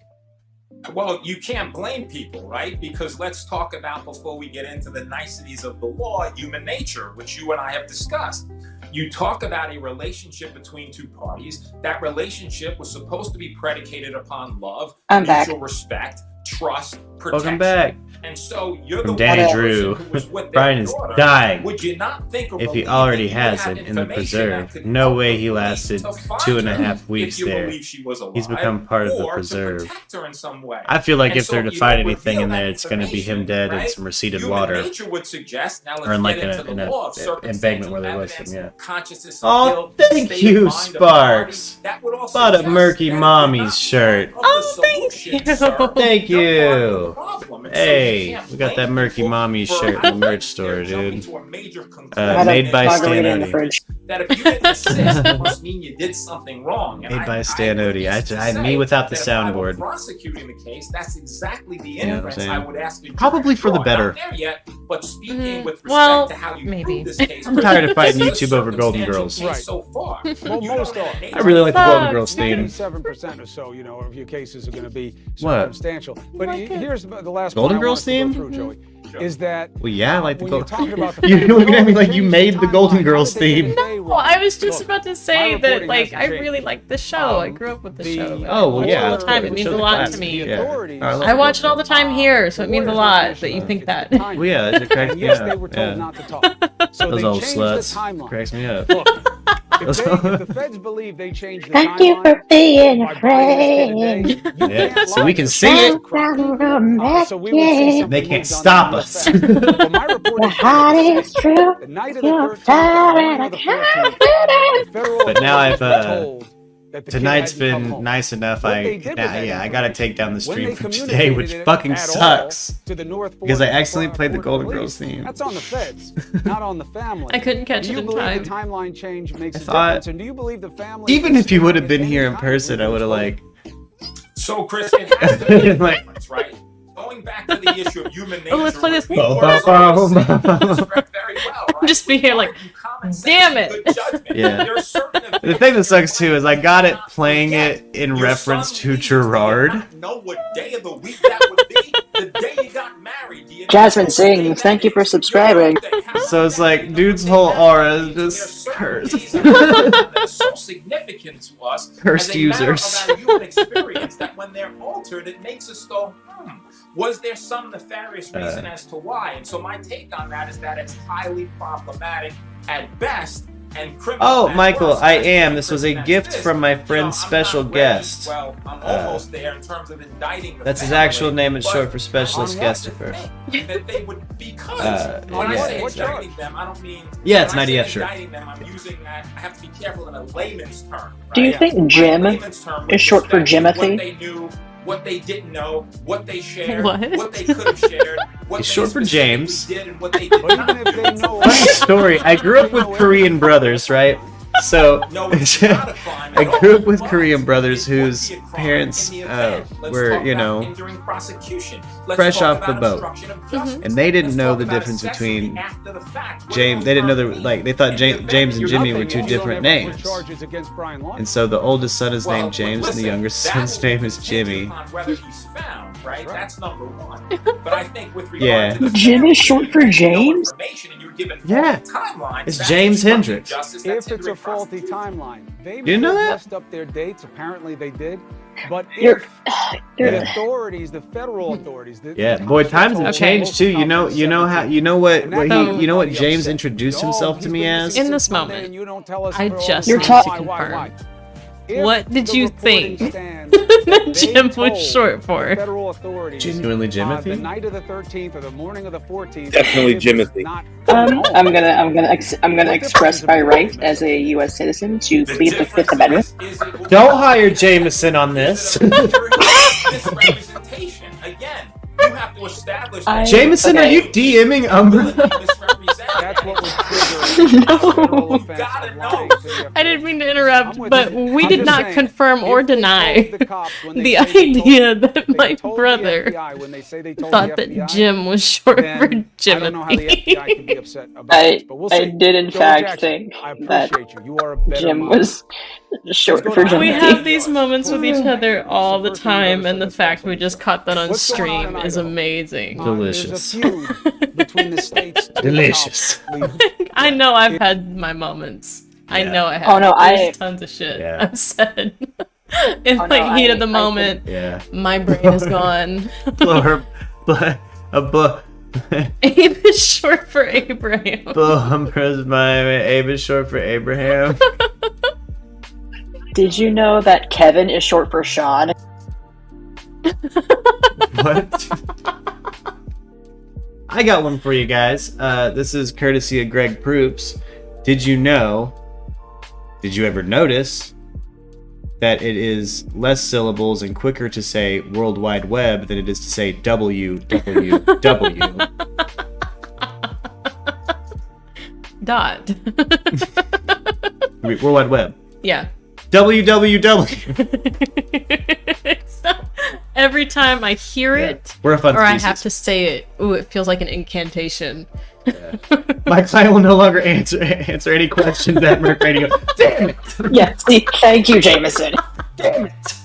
Well, you can't blame people, right? Because let's talk about, before we get into the niceties of the law, human nature, which you and I have discussed. You talk about a relationship between two parties. That relationship was supposed to be predicated upon love, mutual respect, trust, protection. Welcome back. And so you're From the Danny one Drew. person who was with their Brian is daughter. dying. Would you not think or If he believe already that you has have it in the information that preserve, could no help way the he police lasted to find 2.5 her weeks if you there. believe she was alive, He's become part of the or to preserve. protect her in some way. I feel like And if they're so to you find don't anything in reveal there, that it's going to be him information, dead in right? some receded Human water. nature would suggest, now let's Or in like get into in the law of an embankment where there was circumstantial some, yeah. evidence, consciousness of Oh, guilt, thank state you, of mind of the party. Sparks. That would all Bought a suggest Murky that Mommy's shirt. Oh, thank you. Thank you. problem. And Hey, so you we got that can't Murky blame Mommy's people shirt for, in the merch store, dude. Made by Stan Odie. That if you didn't assist, it must mean you did something wrong. And Made by Stan Odie. Me without the soundboard. Prosecuting the case, that's exactly the You know what I'm inference saying? I would ask a jury. Probably for the Sure, better. Not there yet, but speaking with respect well, to how you maybe. prove this case, I'm tired of fighting this is a YouTube over Golden circumstantial Girls. case Right. So far. Well, most are. I really like the Golden Girls theme. 77% or so, of your cases are going to be What? circumstantial. But here's the last Golden point Girls I want us to theme? go through, Joey, is that Well, yeah, I like the when you're Golden. talking about the You're looking at me like you made the Golden Girls theme. No, I was just about to say that, reporting like, hasn't I changed. really like the show. I grew up with the show. Oh, well, I watch yeah, it all the time. It the means show's a lot to classic. me. Yeah. I watch it all the time here, so it means a lot that you think that. Well, yeah, it cracks me yes, up. they were told Yeah. not to talk. So Those they old changed the sluts. timeline. Cracks me up. Look, if the feds believe they changed the Thank timeline, you for being a by buying this kid friend. today, you Yeah, can't so lie we can to see us. it. So we would see something They can't moved on stop the us. facts. But my report The is heart is true. the night of the You're 13th, tired the and morning I of the can't 14th, do the federal But now authorities I've, were told that the kid Tonight's had to come been home. nice enough. What they did with that I gotta take down the when stream they from today, communicated which it fucking at all sucks. to the North Because I Fork accidentally played the Golden Police, Girls theme. That's on the feds, not on the family. I couldn't catch Do it you in believe time. the timeline change makes I a thought- difference? And do you believe the family? Even if you would have been here in person, I would have like. So, Chris, it has to be a Like- difference, right? Going back to the issue of human nature. Oh, let's play this. we were always saying this very well, right? Just be here like, damn it. Good judgment. Yeah. There are certain The thing that sucks too is I got it playing it in reference to Gerard. know what day of the week that would be. The day you got married. Do you know Jasmine what sings. day Thank you for that is? subscribing. So it's like, dude's whole aura is just cursed. That's so significant to us. Cursed as a matter users. of our human experience that when they're altered, it makes us go, was there some nefarious reason as to why? And so my take on that is that it's highly problematic at best and criminal. Oh, at Michael, worst. I As am. the This was a person gift that's from my this, friend's I'm special not ready. guest. Well, I'm almost there in terms of indicting the That's his family, actual name. It's but short for specialist on what Christopher. that they would, because when I yeah. say indicting them, I don't mean. Yeah, it's when an I say IDF shirt. Indicting them, I'm using that. I have to be careful in a layman's term. Do you right? think Jim Layman's term with is short for respect to Jimothy? What they knew, what they didn't know, what they shared, What? they could have shared, what It's they short for specifically James. did and what they did not do. Funny story. I grew up with Korean brothers, right? So I grew up with Korean brothers whose parents were, fresh off the boat, and they didn't know the difference between James. They didn't know they thought James and Jimmy were two different names. And so the oldest son is named James, and the youngest son's name is Jimmy. Right? That's number one. But I think with regard Yeah. to the Jim is short for James? Yeah. It's James Hendricks. If it's a faulty timeline, they You know may have that? messed up their dates. Apparently, they did. But You're- if you're- the authorities, the federal authorities, Yeah, boy, times have changed too. You know what James introduced himself to me as? In this moment, I just You're need ta- to confirm. What did you think that Jim was short for? Genuinely The Jimothy? night of the 13th or the morning of the 14th. Definitely if it's Jimothy. not- I'm gonna express my right as a U.S. citizen to plead the Fifth Amendment. Don't hire Jameson on this. Misrepresentation. Again, you have to establish. I- Jameson, okay. are you DMing Umbra? That's what would trigger a federal offense of lying to the FBI. I didn't mean to interrupt, I'm but with you. we I'm did just not saying, confirm or if they deny told the cops when they the say they told- idea that they my told the brother FBI when they say they told thought the that FBI, Jim was short for then I don't know how the Jimothy. FBI can be upset about this, but we'll see. I did in Joey fact Jackson, think I that appreciate you. You are a better Jim mom. was short Let's for go to We Jimothy. have these moments with each other all the time, and the fact we just caught that on What's going on stream in is Idaho? amazing. Delicious. There's a feud between the states. Delicious. I know I've had my moments. I Yeah. know I have. Oh, no, There's tons of shit Yeah. I've said. In Oh, no, like heat of the I moment, Yeah. my brain is gone. Blow her. Abe is short for Abraham. Bumpers, my Abe is short for Abraham. Did you know that Kevin is short for Sean? What? I got one for you guys. This is courtesy of Greg Proops. Did you ever notice that it is less syllables and quicker to say World Wide Web than it is to say www? Dot. Wait, World Wide Web. Yeah. www. So, every time I hear it, We're a fun or I species. have to say it, ooh, it feels like an incantation. My client will no longer answer any questions at MURKradio. Damn it! Yeah, see, thank you, Jameson. Damn it!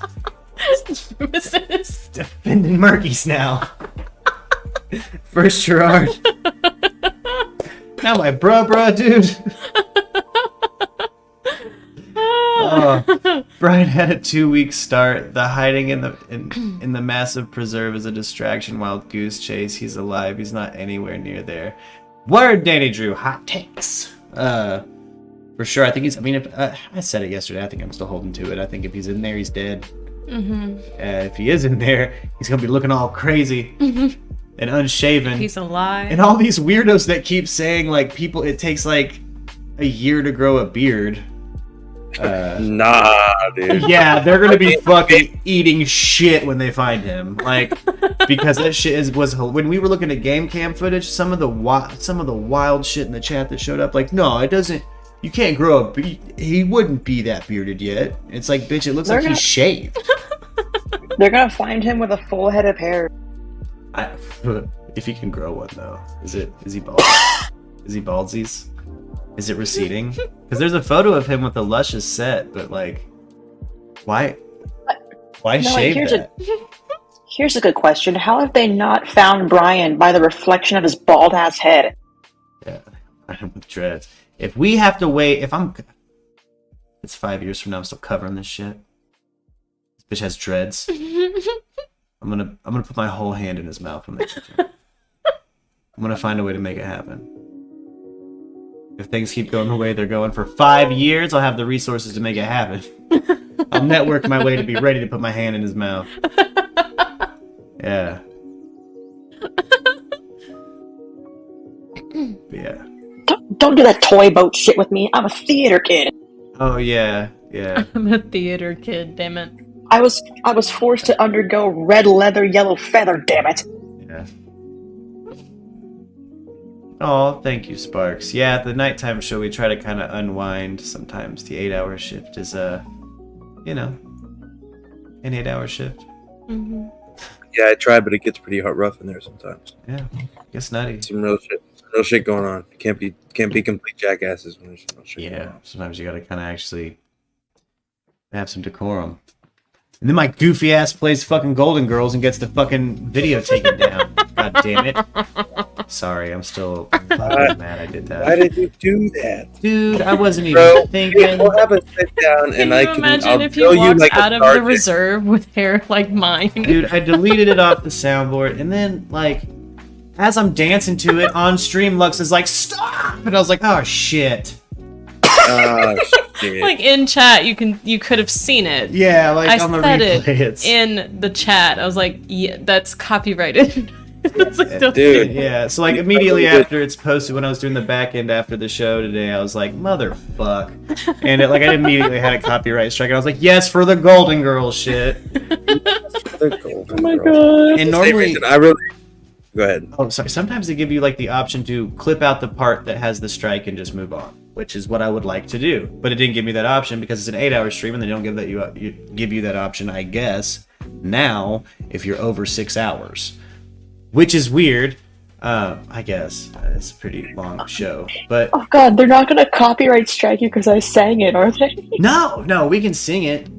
Jameson is Defending Murkies now. First Gerard. Now my bruh, dude. Oh, Brian had a 2-week start. The hiding in the massive preserve is a distraction. Wild goose chase. He's alive. He's not anywhere near there. Word, Danny Drew. Hot takes. For sure. I think he's. I mean, if I said it yesterday, I think I'm still holding to it. I think if he's in there, he's dead. Mm-hmm. If he is in there, he's gonna be looking all crazy and unshaven. He's alive. And all these weirdos that keep saying like people, it takes like a year to grow a beard. Nah, dude. Yeah, they're gonna be fucking eating shit when they find him, like, because that shit was when we were looking at game cam footage. Some of the wild shit in the chat that showed up, like, no, it doesn't. You can't grow a beard. He wouldn't be that bearded yet. It's like, bitch, it looks like he's shaved. They're gonna find him with a full head of hair. If he can grow one though, is he bald? Is he baldsies? Is it receding? Because there's a photo of him with a luscious set, but like, why shave that? Here's a good question. How have they not found Brian by the reflection of his bald ass head? Yeah, with dreads. If we have to wait, it's 5 years from now, I'm still covering this shit. This bitch has dreads. I'm gonna put my whole hand in his mouth when they get to him. I'm gonna find a way to make it happen. If things keep going the way they're going for 5 years, I'll have the resources to make it happen. I'll network my way to be ready to put my hand in his mouth. Yeah. Yeah. Don't do that toy boat shit with me. I'm a theater kid. Oh yeah. I'm a theater kid, damn it. I was forced to undergo red leather, yellow feather, damn it. Yeah. Oh, thank you, Sparks. Yeah, at the nighttime show, we try to kind of unwind. Sometimes the 8-hour shift is, an 8-hour shift. Mm-hmm. Yeah, I try, but it gets pretty rough in there sometimes. Yeah, gets nutty. Some real shit going on. Can't be complete jackasses when there's some real shit going on. Sometimes you gotta kind of actually have some decorum. And then my goofy ass plays fucking Golden Girls and gets the fucking video taken down. God damn it. Sorry, I'm still fucking mad I did that. Why did you do that? Dude, I wasn't even thinking. We'll have a sit down and Can you imagine I'll if he drill you walks like out a of the sergeant. reserve with hair like mine? Dude, I deleted it off the soundboard, and then, like, as I'm dancing to it on stream, Lux is like, stop! And I was like, oh, shit. Oh, shit. Like, in chat, you could have seen it. Yeah, like, I on the said replay, it in the chat. I was like, yeah, that's copyrighted. It's like, don't say it. Yeah, so, like, immediately after it's posted, when I was doing the back end after the show today, I was like, motherfuck. And, I immediately had a copyright strike, and I was like, yes, for the Golden Girls shit. Oh my god. And normally, Go ahead. Oh, sorry. Sometimes they give you like the option to clip out the part that has the strike and just move on, which is what I would like to do. But it didn't give me that option because it's an 8-hour stream, and they don't give you that option, I guess. Now, if you're over 6 hours, which is weird. I guess it's a pretty long show, but oh god, they're not gonna copyright strike you because I sang it, are they? No, we can sing it.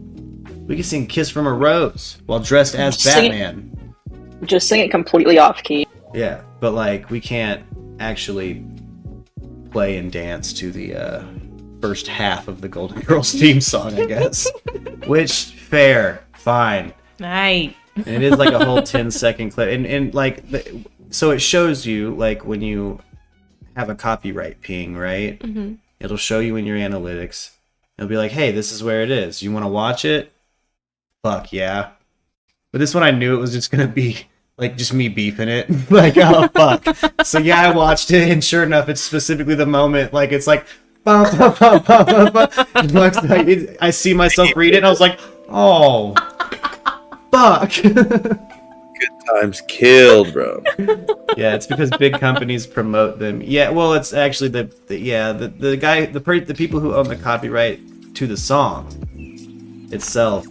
We can sing "Kiss from a Rose" while dressed as Batman. Just sing it completely off key. Yeah, but like we can't actually play and dance to the first half of the Golden Girls theme song, I guess. Which fair, fine. Right. And it is like a whole 10-second clip, and like. So it shows you, like, when you have a copyright ping, right? Mm-hmm. It'll show you in your analytics. It'll be like, hey, this is where it is. You want to watch it? Fuck, yeah. But this one I knew it was just going to be, like, just me beefing it. Like, oh, fuck. So, yeah, I watched it, and sure enough, it's specifically the moment, like, it's like, bum, bum, bum, bum, bum, bum. I see myself read it, and I was like, oh, fuck. Times killed, bro. Yeah, it's because big companies promote them. Yeah, well, it's actually the people who own the copyright to the song itself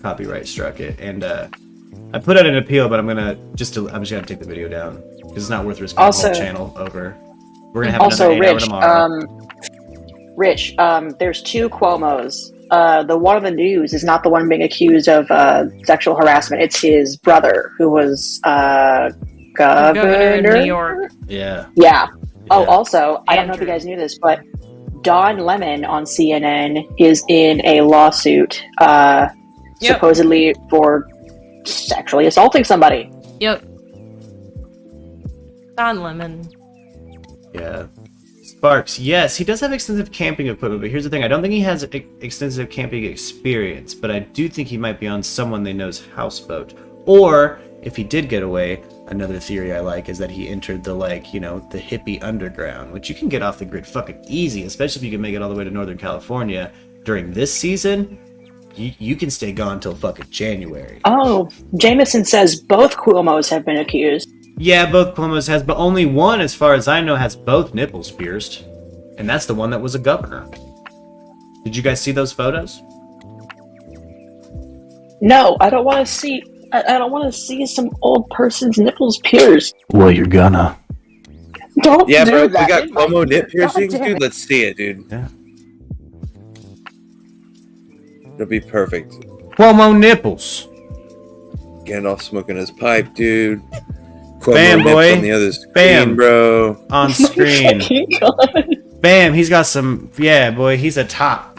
copyright struck it, and I put out an appeal, but I'm just gonna take the video down because it's not worth risking the whole channel over. We're gonna have another 8 hour tomorrow. Rich, there's 2 Cuomos. The one on the news is not the one being accused of sexual harassment. It's his brother, who was governor in New York. Yeah. Oh, also, I don't know if you guys knew this, but Don Lemon on CNN is in a lawsuit, supposedly for sexually assaulting somebody. Yep. Don Lemon. Yeah. Sparks, yes, he does have extensive camping equipment, but here's the thing, I don't think he has extensive camping experience, but I do think he might be on someone they know's houseboat. Or, if he did get away, another theory I like is that he entered the, like, you know, the hippie underground, which you can get off the grid fucking easy, especially if you can make it all the way to Northern California. During this season, you can stay gone till fucking January. Oh, Jameson says both Cuomos have been accused. Yeah, both Cuomos has, but only one, as far as I know, has both nipples pierced. And that's the one that was a governor. Did you guys see those photos? No, I don't want to see. I don't want to see some old person's nipples pierced. Well, you're gonna. Don't Yeah, do bro, that. we got Cuomo nip piercings, God damn dude. it. Let's see it, dude. Yeah. It'll be perfect. Cuomo nipples. Gandalf smoking his pipe, dude. Cuomo Bam, nips boy. on the other screen, Bam, bro. On screen. Bam, he's got some. Yeah, boy, he's a top.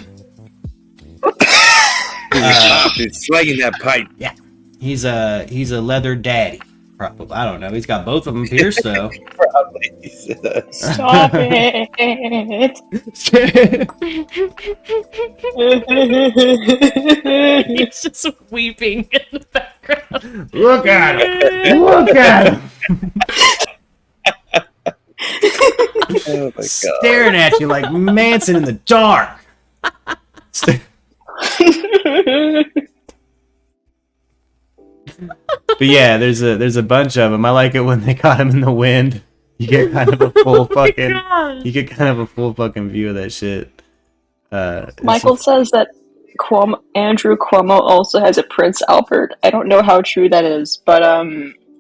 He's a top, dude. Slanging that pipe. Yeah. He's a leather daddy. Probably. I don't know. He's got both of them pierced, though. Probably. Stop it. He's just weeping in the background. Look at him. Look at him. Oh my god. Staring at you like Manson in the dark. But yeah, there's a bunch of them. I like it when they caught him in the wind. You get kind of a full fucking view of that shit. Michael says that Andrew Cuomo also has a Prince Albert. I don't know how true that is, but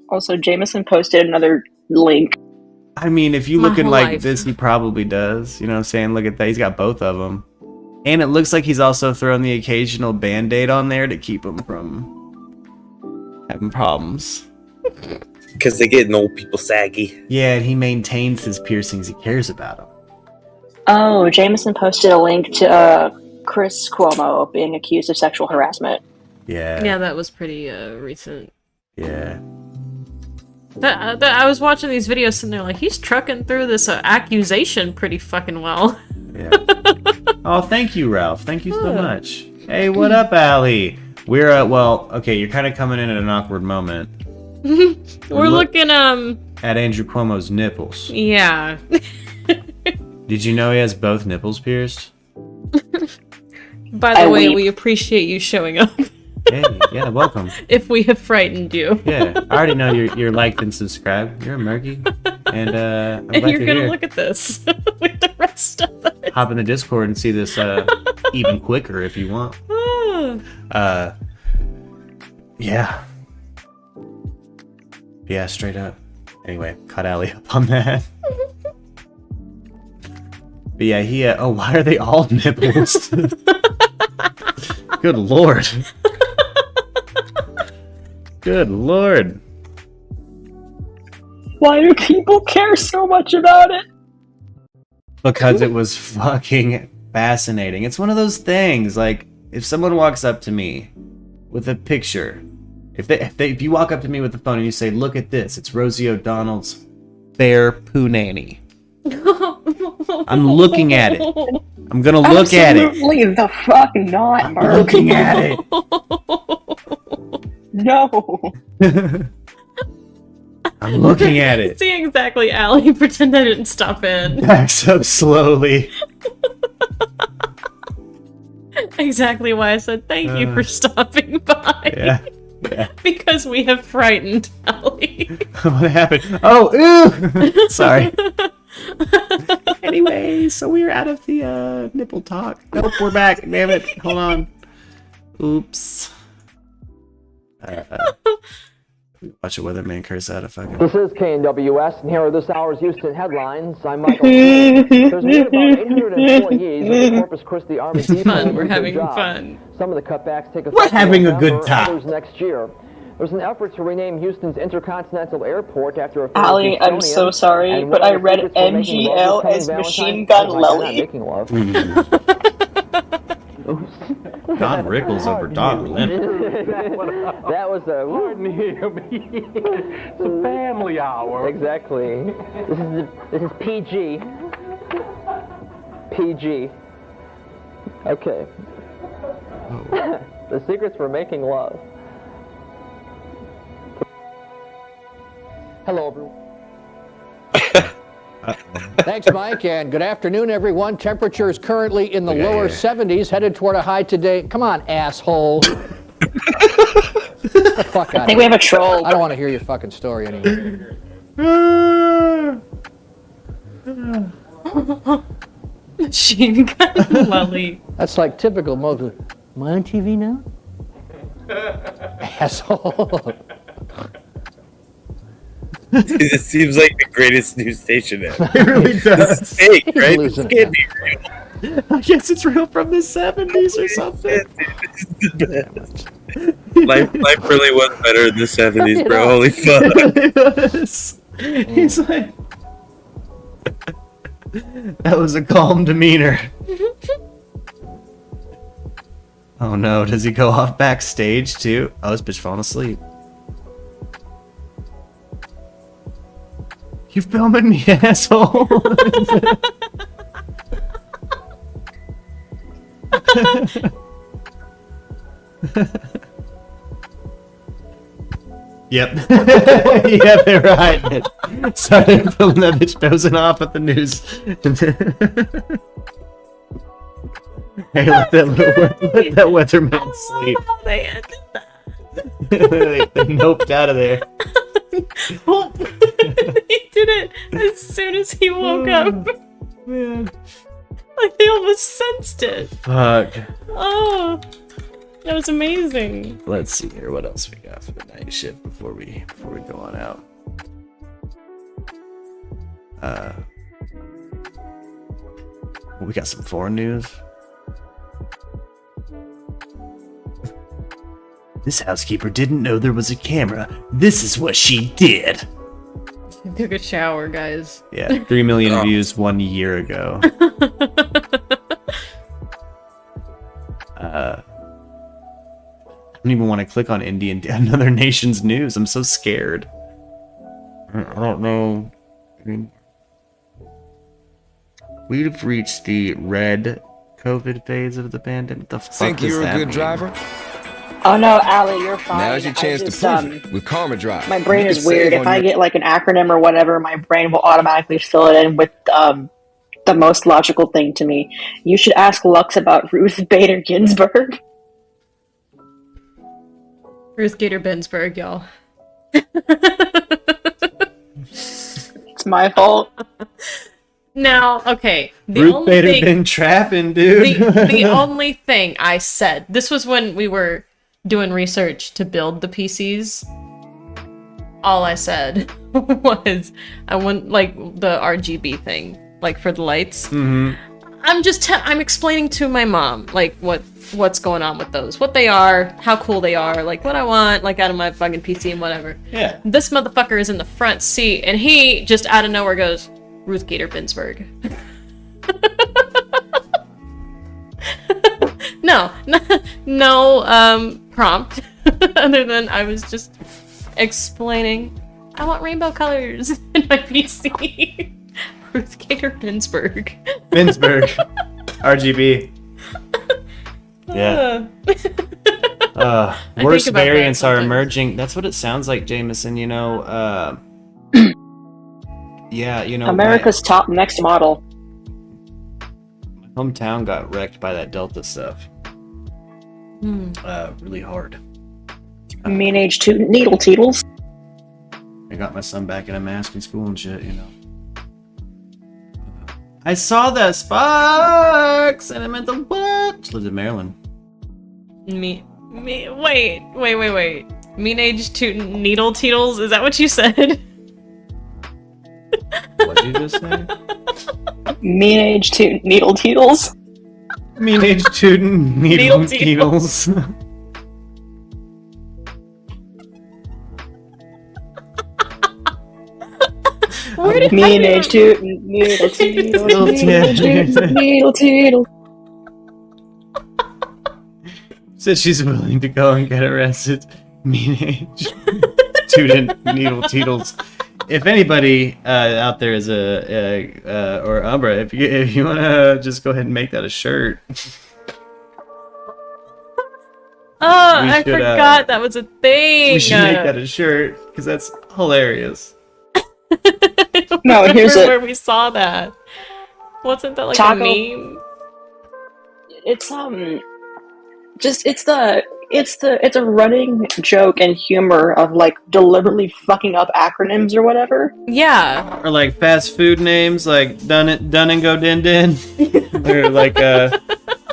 also Jameson posted another link. I mean, if you looking whole like life. this, he probably does. You know what I'm saying? Look at that. He's got both of them. And it looks like he's also throwing the occasional Band-Aid on there to keep him from having problems. Because they're getting old people saggy. Yeah, and he maintains his piercings. He cares about them. Oh, Jameson posted a link to Chris Cuomo being accused of sexual harassment. Yeah. Yeah, that was pretty recent. Yeah. I was watching these videos and they're like, he's trucking through this accusation pretty fucking well. Yeah. Oh, thank you, Ralph. Thank you so much. Hey, what up, Allie? We're well, okay, you're kind of coming in at an awkward moment. We're looking at Andrew Cuomo's nipples. Yeah. Did you know he has both nipples pierced? By the way, we appreciate you showing up. Hey, yeah, welcome. If we have frightened you. Yeah, I already know you're liked and subscribed. You're a Murky. And I'm And glad you're you're gonna here. look at this with the rest of us. Hop in the Discord and see this even quicker if you want. Yeah. Yeah, straight up. Anyway, caught Allie up on that. But yeah, why are they all nipples? Good lord. Good lord. Why do people care so much about it? Because it was fucking fascinating. It's one of those things, like, if someone walks up to me with a picture, if you walk up to me with the phone and you say, look at this, it's Rosie O'Donnell's bear poo nanny. I'm looking at it. I'm gonna look at it. Absolutely the fuck not, Mark. I'm looking at it. No. I'm looking at it. See exactly, Allie. Pretend I didn't stop in. Backs up slowly. Exactly why I said thank you for stopping by. Yeah. Because we have frightened Allie. What happened? Oh, ew! Sorry. Anyway, so we're out of the nipple talk. Nope, we're back. Damn it. Hold on. Oops. Watch a weatherman curse out a fucking... This is KNWS, and here are this hour's Houston headlines. I'm Michael. There's been about 800 employees of the Corpus Christi Army Depot. Fun. We're having fun. Some of the cutbacks take effect. We're having a good time. Others next year. There's an effort to rename Houston's Intercontinental Airport after a Allie, I'm so sorry, but I read MGL as Machine Gun Lily. Don Rickles over Don Lemon. That was a... It's a family hour. Exactly. This is PG. PG. Okay. The secrets for making love. Hello, everyone. Thanks, Mike, and good afternoon, everyone. Temperatures currently in the lower 70s, headed toward a high today. Come on, asshole. Get the fuck out I think we have a troll. I don't want to hear your fucking story anymore. Machine Gun Lily. That's like typical Moses. Am I on TV now? Asshole. It seems like the greatest news station ever. It really does. It's fake, right? This can't be real. I guess it's real from the 70s or something. Life really was better in the 70s, bro. Holy fuck. He's like... That was a calm demeanor. Oh no, does he go off backstage too? Oh, this bitch falling asleep. You filming me, asshole? Yep. Yeah, they're right. Started filming that bitch dozing off at the news. Hey, let that weatherman sleep. Oh, they ended that. They noped out of there. They did it as soon as he woke up. Man. Like they almost sensed it. Fuck. Oh, that was amazing. Let's see here. What else we got for the night shift before we go on out? We got some foreign news. This housekeeper didn't know there was a camera. This is what she did. I took a shower, guys. Yeah, 3 million views 1 year ago. I don't even want to click on another nation's news. I'm so scared. I don't know. I mean, we've reached the red COVID phase of the pandemic. The fuck Think does you're that a good mean? driver? Oh no, Allie, you're fine. Now's your chance to prove it with Karma Drive. My brain You is can weird. save If on I your- get like an acronym or whatever, my brain will automatically fill it in with the most logical thing to me. You should ask Lux about Ruth Bader Ginsburg. Ruth Gator Binsberg, y'all. It's my fault. Now, okay. The Ruth only Bader thing, been trapping, dude. the only thing I said, this was when we were doing research to build the PCs. All I said was, I want, like, the RGB thing, like, for the lights. Mm-hmm. I'm explaining to my mom, like, what's going on with those, what they are, how cool they are, like, what I want, like, out of my fucking PC and whatever. Yeah. This motherfucker is in the front seat, and he just out of nowhere goes, Ruth Gator Binsberg. No prompt, other than I was just explaining, I want rainbow colors in my PC. Ruth Gator Binsberg. Binsberg. RGB. Yeah. Worst variants are emerging. That's what it sounds like, Jameson, you know. Yeah, you know. America's top next model. My hometown got wrecked by that Delta stuff. Really hard. Mean age to needle teetles. I got my son back in a mask in school and shit, you know. I saw that Sparks, and I meant the what? She lives in Maryland. Wait. Mean age to needle teetles? Is that what you said? What'd you just say? Mean age to needle teetles. Mean age to needle teetles. Mean age to needle teetles. Needle teetles. Said she's willing to go and get arrested. Mean age. Student needle teetles. If anybody out there is or Umbra, if you want to just go ahead and make that a shirt. I forgot that was a thing. We should make that a shirt because that's hilarious. No, here's it. Where we saw that. Wasn't that like Taco. a meme? It's it's a running joke and humor of like deliberately fucking up acronyms or whatever. Yeah. Or like fast food names like Dun and Go Din Din. Or like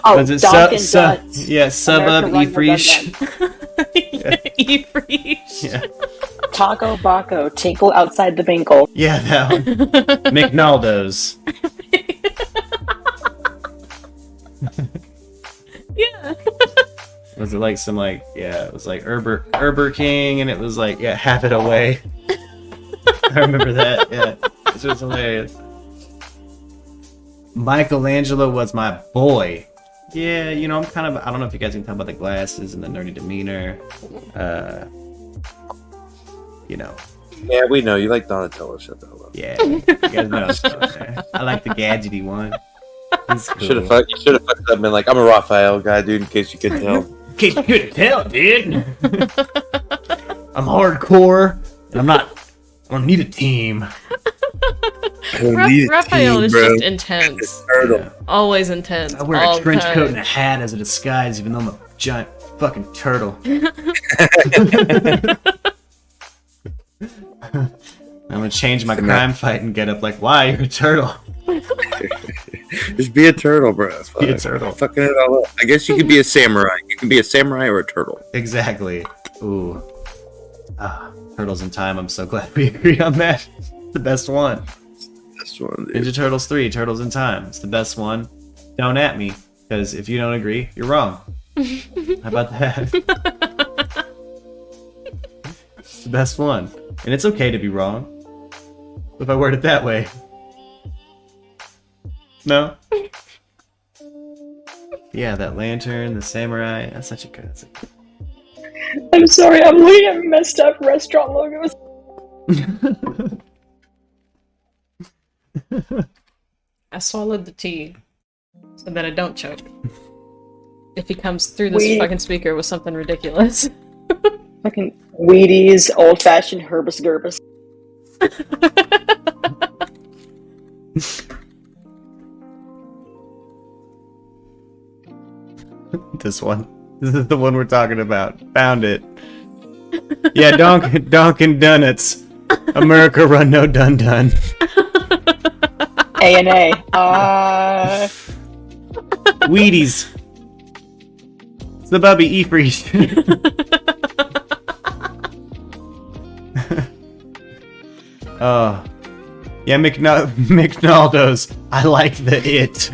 was it Dunkin' Donuts. yeah, Suburb E-Fresh. E-Fresh. Yeah. Taco Baco, tinkle outside the binkle. Yeah, that one. McNaldo's. Yeah. Was it like some like it was like Urber King and it was like have it away. I remember that. Yeah, this was hilarious. Michelangelo was my boy. Yeah, you know, I don't know if you guys can talk about the glasses and the nerdy demeanor. You know. Yeah, we know you like Donatello. Shut the hell up. Yeah, you guys know. I like the gadgety one. He's cool. You should have fucked up and been like, I'm a Raphael guy, dude, in case you couldn't tell. In case you couldn't tell, dude. I'm hardcore, and I don't need a team. Raphael is just intense. Yeah. Always intense. I wear a trench coat and a hat as a disguise, even though I'm a giant fucking turtle. I'm gonna change my crime fighting get up. Like, why? You're a turtle. Just be a turtle, bro. Be a turtle. Fucking it all up. I guess you could be a samurai. You can be a samurai or a turtle. Exactly. Ooh. Turtles in Time. I'm so glad we agree on that. The best one. Best one, dude. Ninja Turtles 3, Turtles in Time. It's the best one. Don't at me, because if you don't agree, you're wrong. How about that? It's the best one. And it's okay to be wrong. If I word it that way. No? Yeah, that lantern, the samurai. That's such a good. I'm sorry, I'm looking at messed up restaurant logos. I swallowed the tea so that I don't choke. If he comes through this fucking speaker with something ridiculous. Fucking Wheaties, old-fashioned Herbus Gerbus. This one. This is the one we're talking about. Found it. Yeah, Donkin Donuts. America run no dun dun. A&A. Wheaties. It's the Bubby E-Freeze. Oh. Yeah, McNaldo's. I like the it.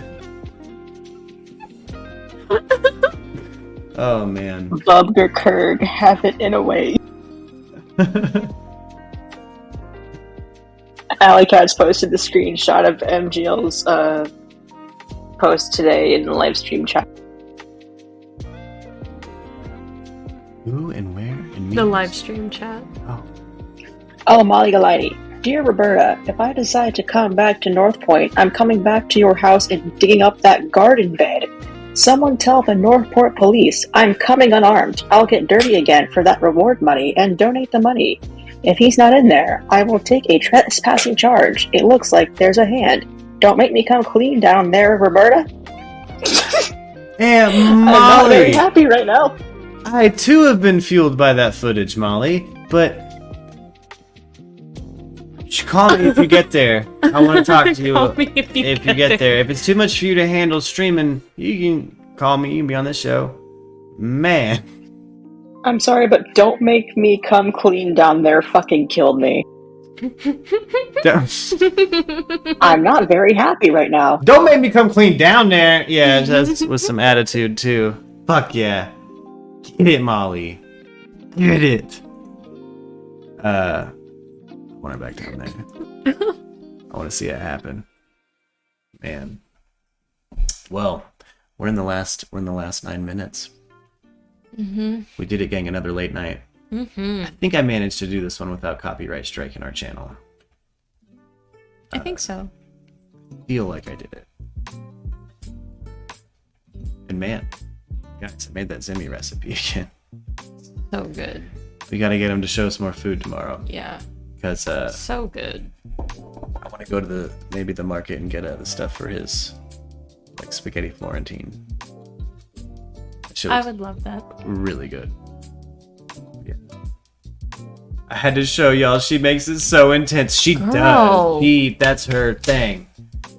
Oh, man. Bubger Kurg, have it in a way. Alley Cat's posted the screenshot of MGL's post today in the live stream chat. Who and where? The live stream chat. Oh, Molly Galati. Dear Roberta, if I decide to come back to North Point, I'm coming back to your house and digging up that garden bed. Someone tell the Northport police I'm coming unarmed. I'll get dirty again for that reward money and donate the money. If he's not in there, I will take a trespassing charge. It looks like there's a hand. Don't make me come clean down there, Roberta. Yeah, Molly. I'm not very happy right now. I too have been fueled by that footage, Molly, but call me if you get there. I want to talk to you if you get there. If it's too much for you to handle streaming, you can call me. You can be on the show. Man. I'm sorry, but don't make me come clean down there. Fucking killed me. I'm not very happy right now. Don't make me come clean down there. Yeah, that's with some attitude too. Fuck yeah. Get it, Molly. Get it. I want her back down there. I want to see it happen. Man. Well, we're in the last 9 minutes. Mm-hmm. We did it, gang. Another late night. Mm-hmm. I think I managed to do this one without copyright striking our channel. I think so. Feel like I did it. And man, guys, I made that Zimmy recipe again. So good. We gotta get him to show us more food tomorrow. Yeah. Because so good. I want to go to maybe the market and get the stuff for his like spaghetti Florentine. I would love that. Really good. Yeah. I had to show y'all. She makes it so intense. She does. That's her thing.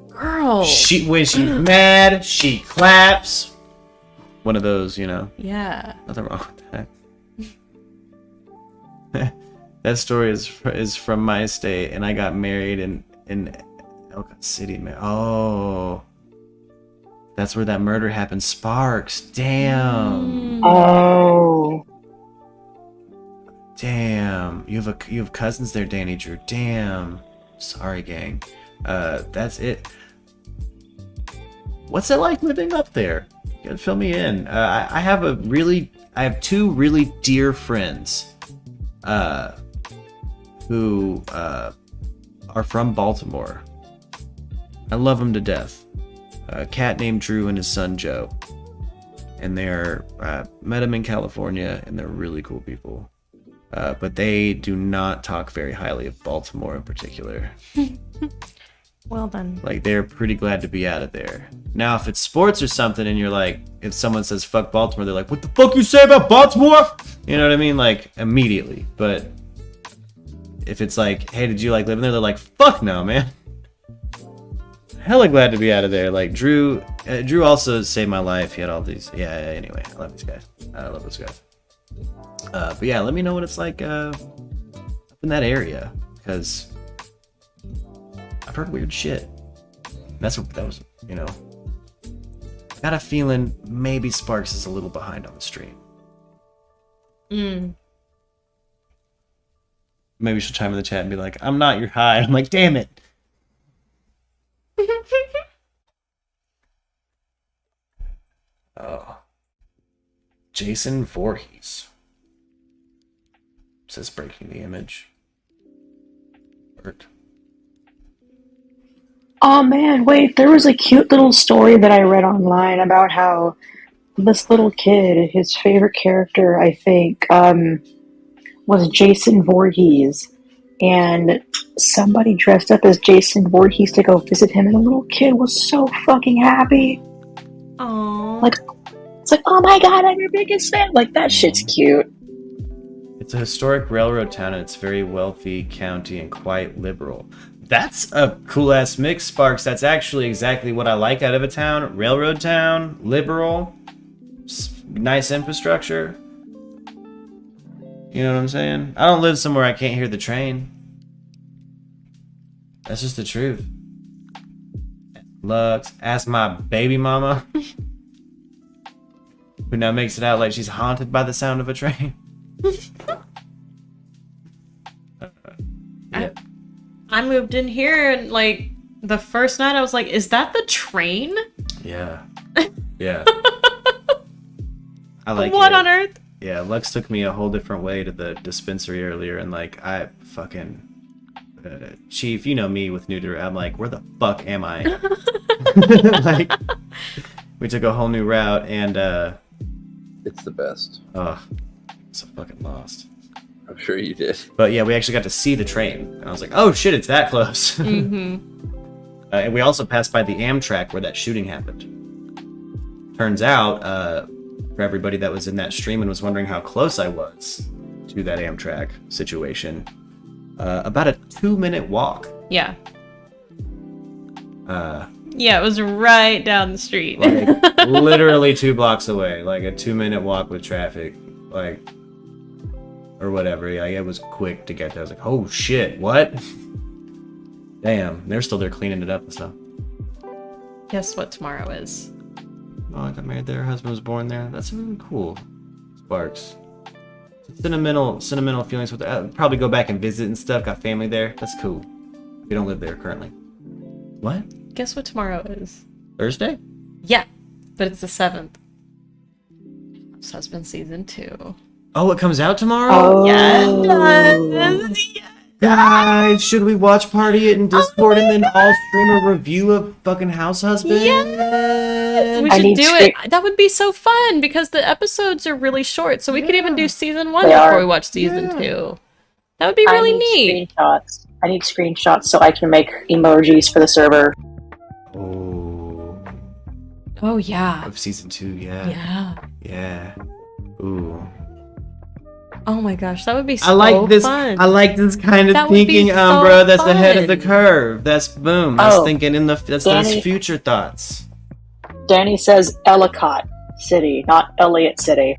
Girl. When she's mad, she claps. One of those, you know. Yeah. Nothing wrong with that. That story is from my state, and I got married in Ellicott City. Oh, that's where that murder happened. Sparks. Damn. Oh. Damn. You have cousins there, Danny Drew. Damn. Sorry, gang. That's it. What's it like living up there? You gotta fill me in. I have two really dear friends. Who are from Baltimore. I love them to death. A cat named Drew and his son Joe. And they're met them in California, and they're really cool people. But they do not talk very highly of Baltimore in particular. Well done. Like, they're pretty glad to be out of there. Now, if it's sports or something, and you're like, if someone says fuck Baltimore, they're like, what the fuck you say about Baltimore? You know what I mean? Like, immediately. But if it's like, hey, did you like living there? They're like, fuck no, man. Hella glad to be out of there. Like, Drew also saved my life. He had all these. Yeah, anyway, I love these guys. I love those guys. But yeah, let me know what it's like up in that area, because I've heard weird shit. That was, you know. I got a feeling maybe Sparks is a little behind on the stream. Maybe she'll chime in the chat and be like, I'm not your high. I'm like, damn it. Oh. Jason Voorhees. Says breaking the image. Worked. Oh man, wait, there was a cute little story that I read online about how this little kid, his favorite character, I think, was Jason Voorhees, and somebody dressed up as Jason Voorhees to go visit him, and the little kid was so fucking happy. Aww. Like, it's like, oh my god, I'm your biggest fan. Like, that shit's cute. It's a historic railroad town, and it's very wealthy county and quite liberal. That's a cool-ass mix, Sparks. That's actually exactly what I like out of a town. Railroad town, liberal, nice infrastructure. You know what I'm saying? I don't live somewhere I can't hear the train. That's just the truth. Lux, ask my baby mama, who now makes it out like she's haunted by the sound of a train. Yeah. I moved in here and like the first night I was like, is that the train? Yeah. Yeah. I like what it. on earth? Yeah, Lux took me a whole different way to the dispensary earlier, and like I fucking Chief, you know me with neuter. I'm like, where the fuck am I? Like, we took a whole new route, and it's the best. Oh, so fucking lost. I'm sure you did. But yeah, we actually got to see the train, and I was like, oh shit, it's that close. And we also passed by the Amtrak where that shooting happened. Turns out, for everybody that was in that stream and was wondering how close I was to that Amtrak situation, about a 2-minute walk. Yeah. Yeah, it was right down the street. Like, literally 2 blocks away. Like a 2-minute walk with traffic. Like, or whatever. Yeah, it was quick to get there. I was like, oh shit, what? Damn, they're still there cleaning it up and stuff. Guess what tomorrow is? Oh, I got married there. Her husband was born there. That's really cool. Sparks. Sentimental feelings with that. Probably go back and visit and stuff. Got family there. That's cool. We don't live there currently. What? Guess what tomorrow is? Thursday? Yeah, but it's the 7th. House Husband season 2. Oh, it comes out tomorrow? Oh, yes. Guys, should we watch party it in Discord and then all stream a review of fucking House Husband? Yes! We should do it. That would be so fun because the episodes are really short, so we could even do season 1 before we watch season 2. That would be really neat. Screenshots. I need screenshots so I can make emojis for the server. Oh yeah. Of season 2, yeah. Yeah. Yeah. Ooh. Oh my gosh, that would be so I like this. fun. I like this kind of That would be thinking, so Umbra. That's ahead of the fun. curve. That's boom. That's Oh, thinking in the. That's Danny- future thoughts. Danny says Ellicott City, not Elliott City.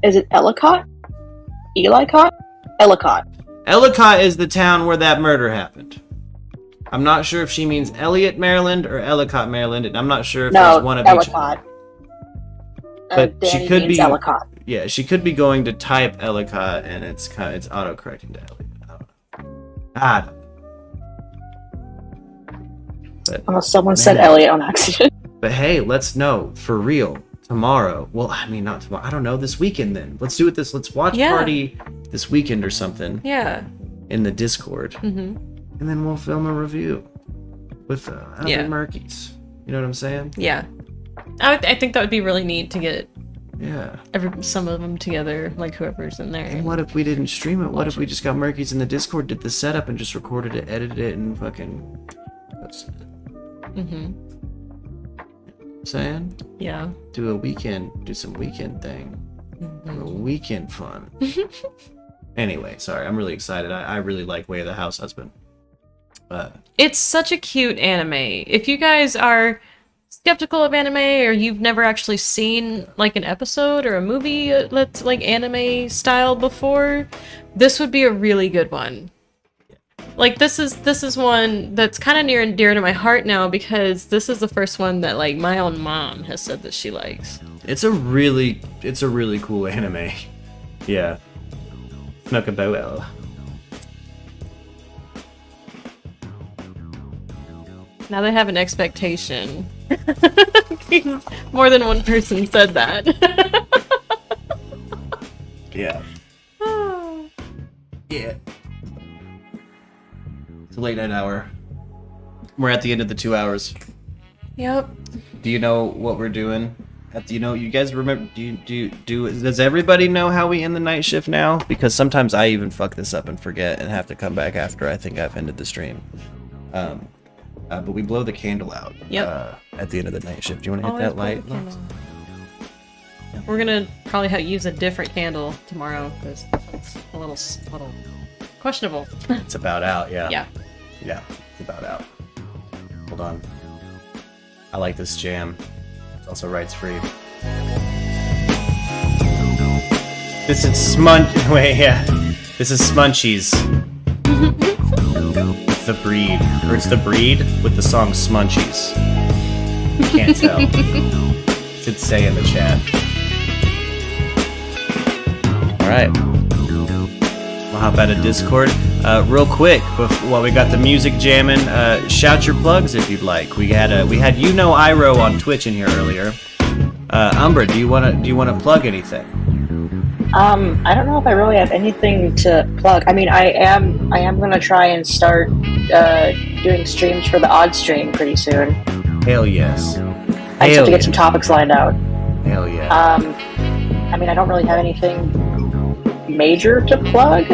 Is it Ellicott? Ellicott? Ellicott. Ellicott is the town where that murder happened. I'm not sure if she means Elliott, Maryland, or Ellicott, Maryland, and I'm not sure if there's one of each. Ellicott. But she Danny could means be. Ellicott. Yeah, she could be going to type Ellicott, and it's auto-correcting to Elliott. I don't know. But, Unless someone said man. Elliot on accident. But hey, let's know for real tomorrow. Well, I mean, not tomorrow. I don't know. This weekend, then. Let's do it. Let's watch party this weekend or something. Yeah. In the Discord, and then we'll film a review with other Murkies. You know what I'm saying? Yeah. I think that would be really neat to get Yeah. some of them together, like whoever's in there. And what if we didn't stream it? What if we just got Murkies in the Discord, did the setup, and just recorded it, edited it, and fucking posted it? Saying? Yeah. Do some weekend thing. A weekend fun. Anyway, sorry, I'm really excited. I really like Way of the House Husband. It's such a cute anime. If you guys are skeptical of anime or you've never actually seen like an episode or a movie that's like anime style before, this would be a really good one. Like this is one that's kind of near and dear to my heart now because this is the first one that like my own mom has said that she likes. It's a really cool anime. Yeah. Snuck-a-bow. Now they have an expectation. More than one person said that. Yeah. Yeah. It's a late night hour. We're at the end of the 2 hours. Yep. Do you know what we're doing? You guys remember? Does everybody know how we end the night shift now? Because sometimes I even fuck this up and forget and have to come back after I think I've ended the stream. But we blow the candle out. Yep. At the end of the night shift. Do you want to hit that light? We're gonna probably use a different candle tomorrow because it's a little questionable. It's about out, yeah. Yeah. Yeah, it's about out. Hold on. I like this jam. It's also rights free. This is Wait, yeah. This is Smunchies. With the breed. Or it's the breed with the song Smunchies. Can't tell. Should say in the chat. Alright. We'll hop out of Discord. Real quick, while we got the music jamming, shout your plugs if you'd like. We had Iro on Twitch in here earlier. Umbra, do you wanna plug anything? I don't know if I really have anything to plug. I mean, I am gonna try and start doing streams for the Odd Stream pretty soon. Hell yes. I just have to get some topics lined out. Hell yeah. I mean, I don't really have anything major to plug.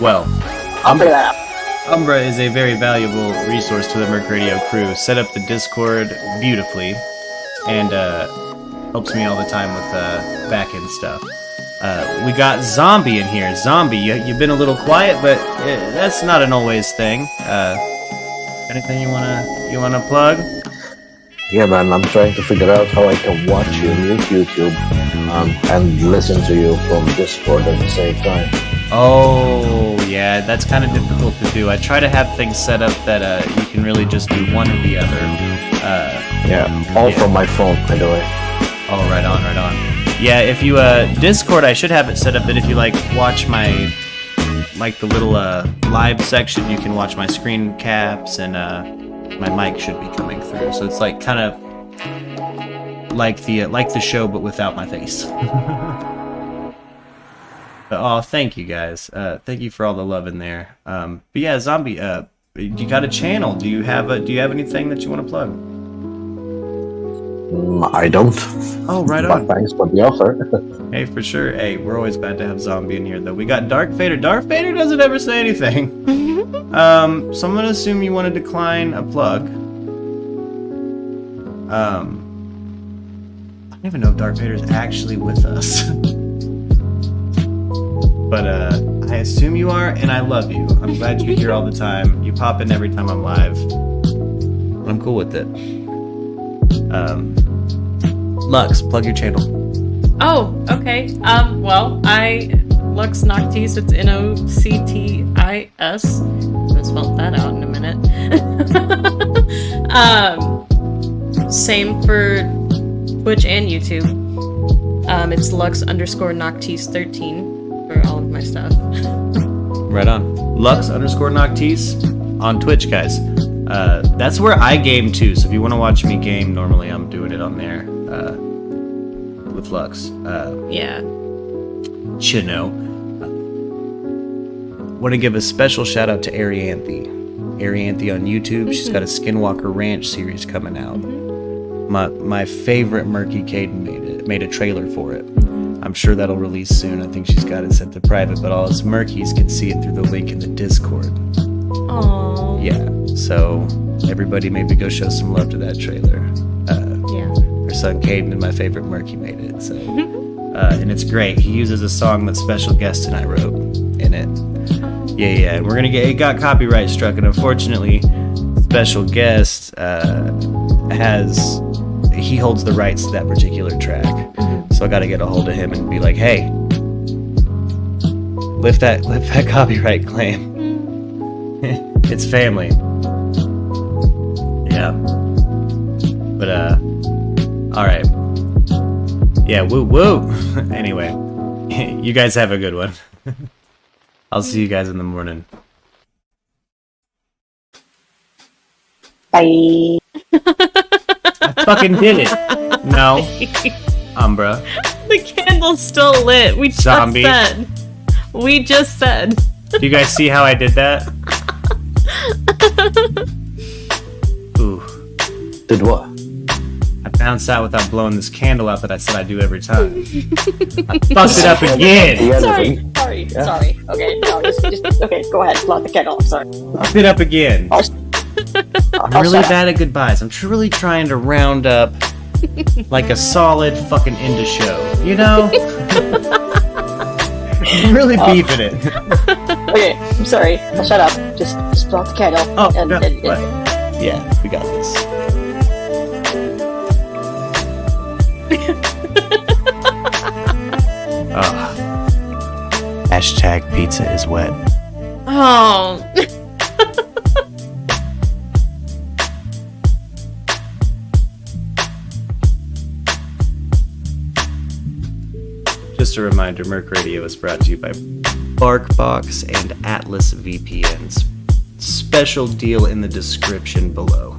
Well, I'll figure that out. Umbra is a very valuable resource to the MURKradio crew. Set up the Discord beautifully, and helps me all the time with back-end stuff. We got Zombie in here. Zombie, you've been a little quiet, but that's not an always thing. Anything you wanna plug? Yeah, man, I'm trying to figure out how I can watch you on YouTube and listen to you from Discord at the same time. Oh, yeah, that's kind of difficult to do. I try to have things set up that you can really just do one or the other. From my phone, by the way. Oh, right on. Yeah, if you, Discord, I should have it set up that if you, watch my, the little, live section, you can watch my screen caps, and, my mic should be coming through. So it's, kind of like the show, but without my face. Oh, thank you, guys. Thank you for all the love in there. But yeah, Zombie, you got a channel. Do you have anything that you want to plug? I don't. Oh, right on. But thanks for the offer. Hey, for sure. Hey, we're always glad to have Zombie in here, though. We got Dark Vader. Darth Vader doesn't ever say anything. So I'm gonna assume you want to decline a plug. I don't even know if Darth Vader's actually with us. But I assume you are, and I love you. I'm glad you're here all the time. You pop in every time I'm live. I'm cool with it. Lux, plug your channel. Oh, okay. Well, Lux Noctis, it's Noctis. I'm gonna spell that out in a minute. Same for Twitch and YouTube. It's Lux_Noctis13 for all of my stuff. Right on. Lux_Noctis on Twitch, guys. That's where I game too, so if you want to watch me game, normally I'm doing it on there with Lux. Yeah. Chino. Want to give a special shout out to Arianthe. Arianthe on YouTube. She's got a Skinwalker Ranch series coming out. My favorite Murky Caden made a trailer for it. I'm sure that'll release soon. I think she's got it set to private, but all us Murkies can see it through the link in the Discord. Aww. Yeah, so everybody maybe go show some love to that trailer. Yeah. Her son Caden and my favorite Murky made it, so and it's great. He uses a song that Special Guest and I wrote in it. Yeah, we're gonna it got copyright struck, and unfortunately, Special Guest he holds the rights to that particular track. So I got to get a hold of him and be like, hey, lift that copyright claim. It's family. Yeah. But all right. Yeah, woo. Anyway, you guys have a good one. I'll see you guys in the morning. Bye. I fucking did it. No. Umbra. The candle's still lit. We just said. Do you guys see how I did that? Ooh. Did what? I bounced out without blowing this candle out that I said I do every time. I fucked it up again. Sorry. Okay, no, just okay. Go ahead, blow out the candle. I'm sorry. Fucked it up again. I'm really bad at goodbyes. I'm really trying to round up Like a solid fucking indie show, you know? Really beefing it. Okay, I'm sorry. I'll shut up. Just blow out the candle. Oh, no, what? Yeah, we got this. Hashtag pizza is wet. Oh. Just a reminder, Merc Radio is brought to you by BarkBox and Atlas VPNs. Special deal in the description below.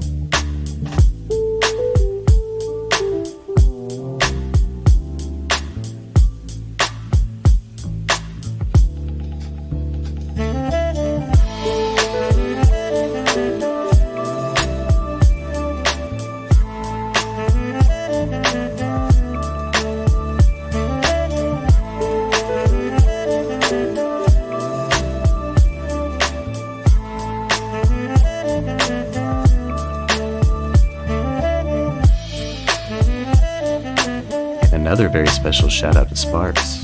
Another very special shout out to Sparks.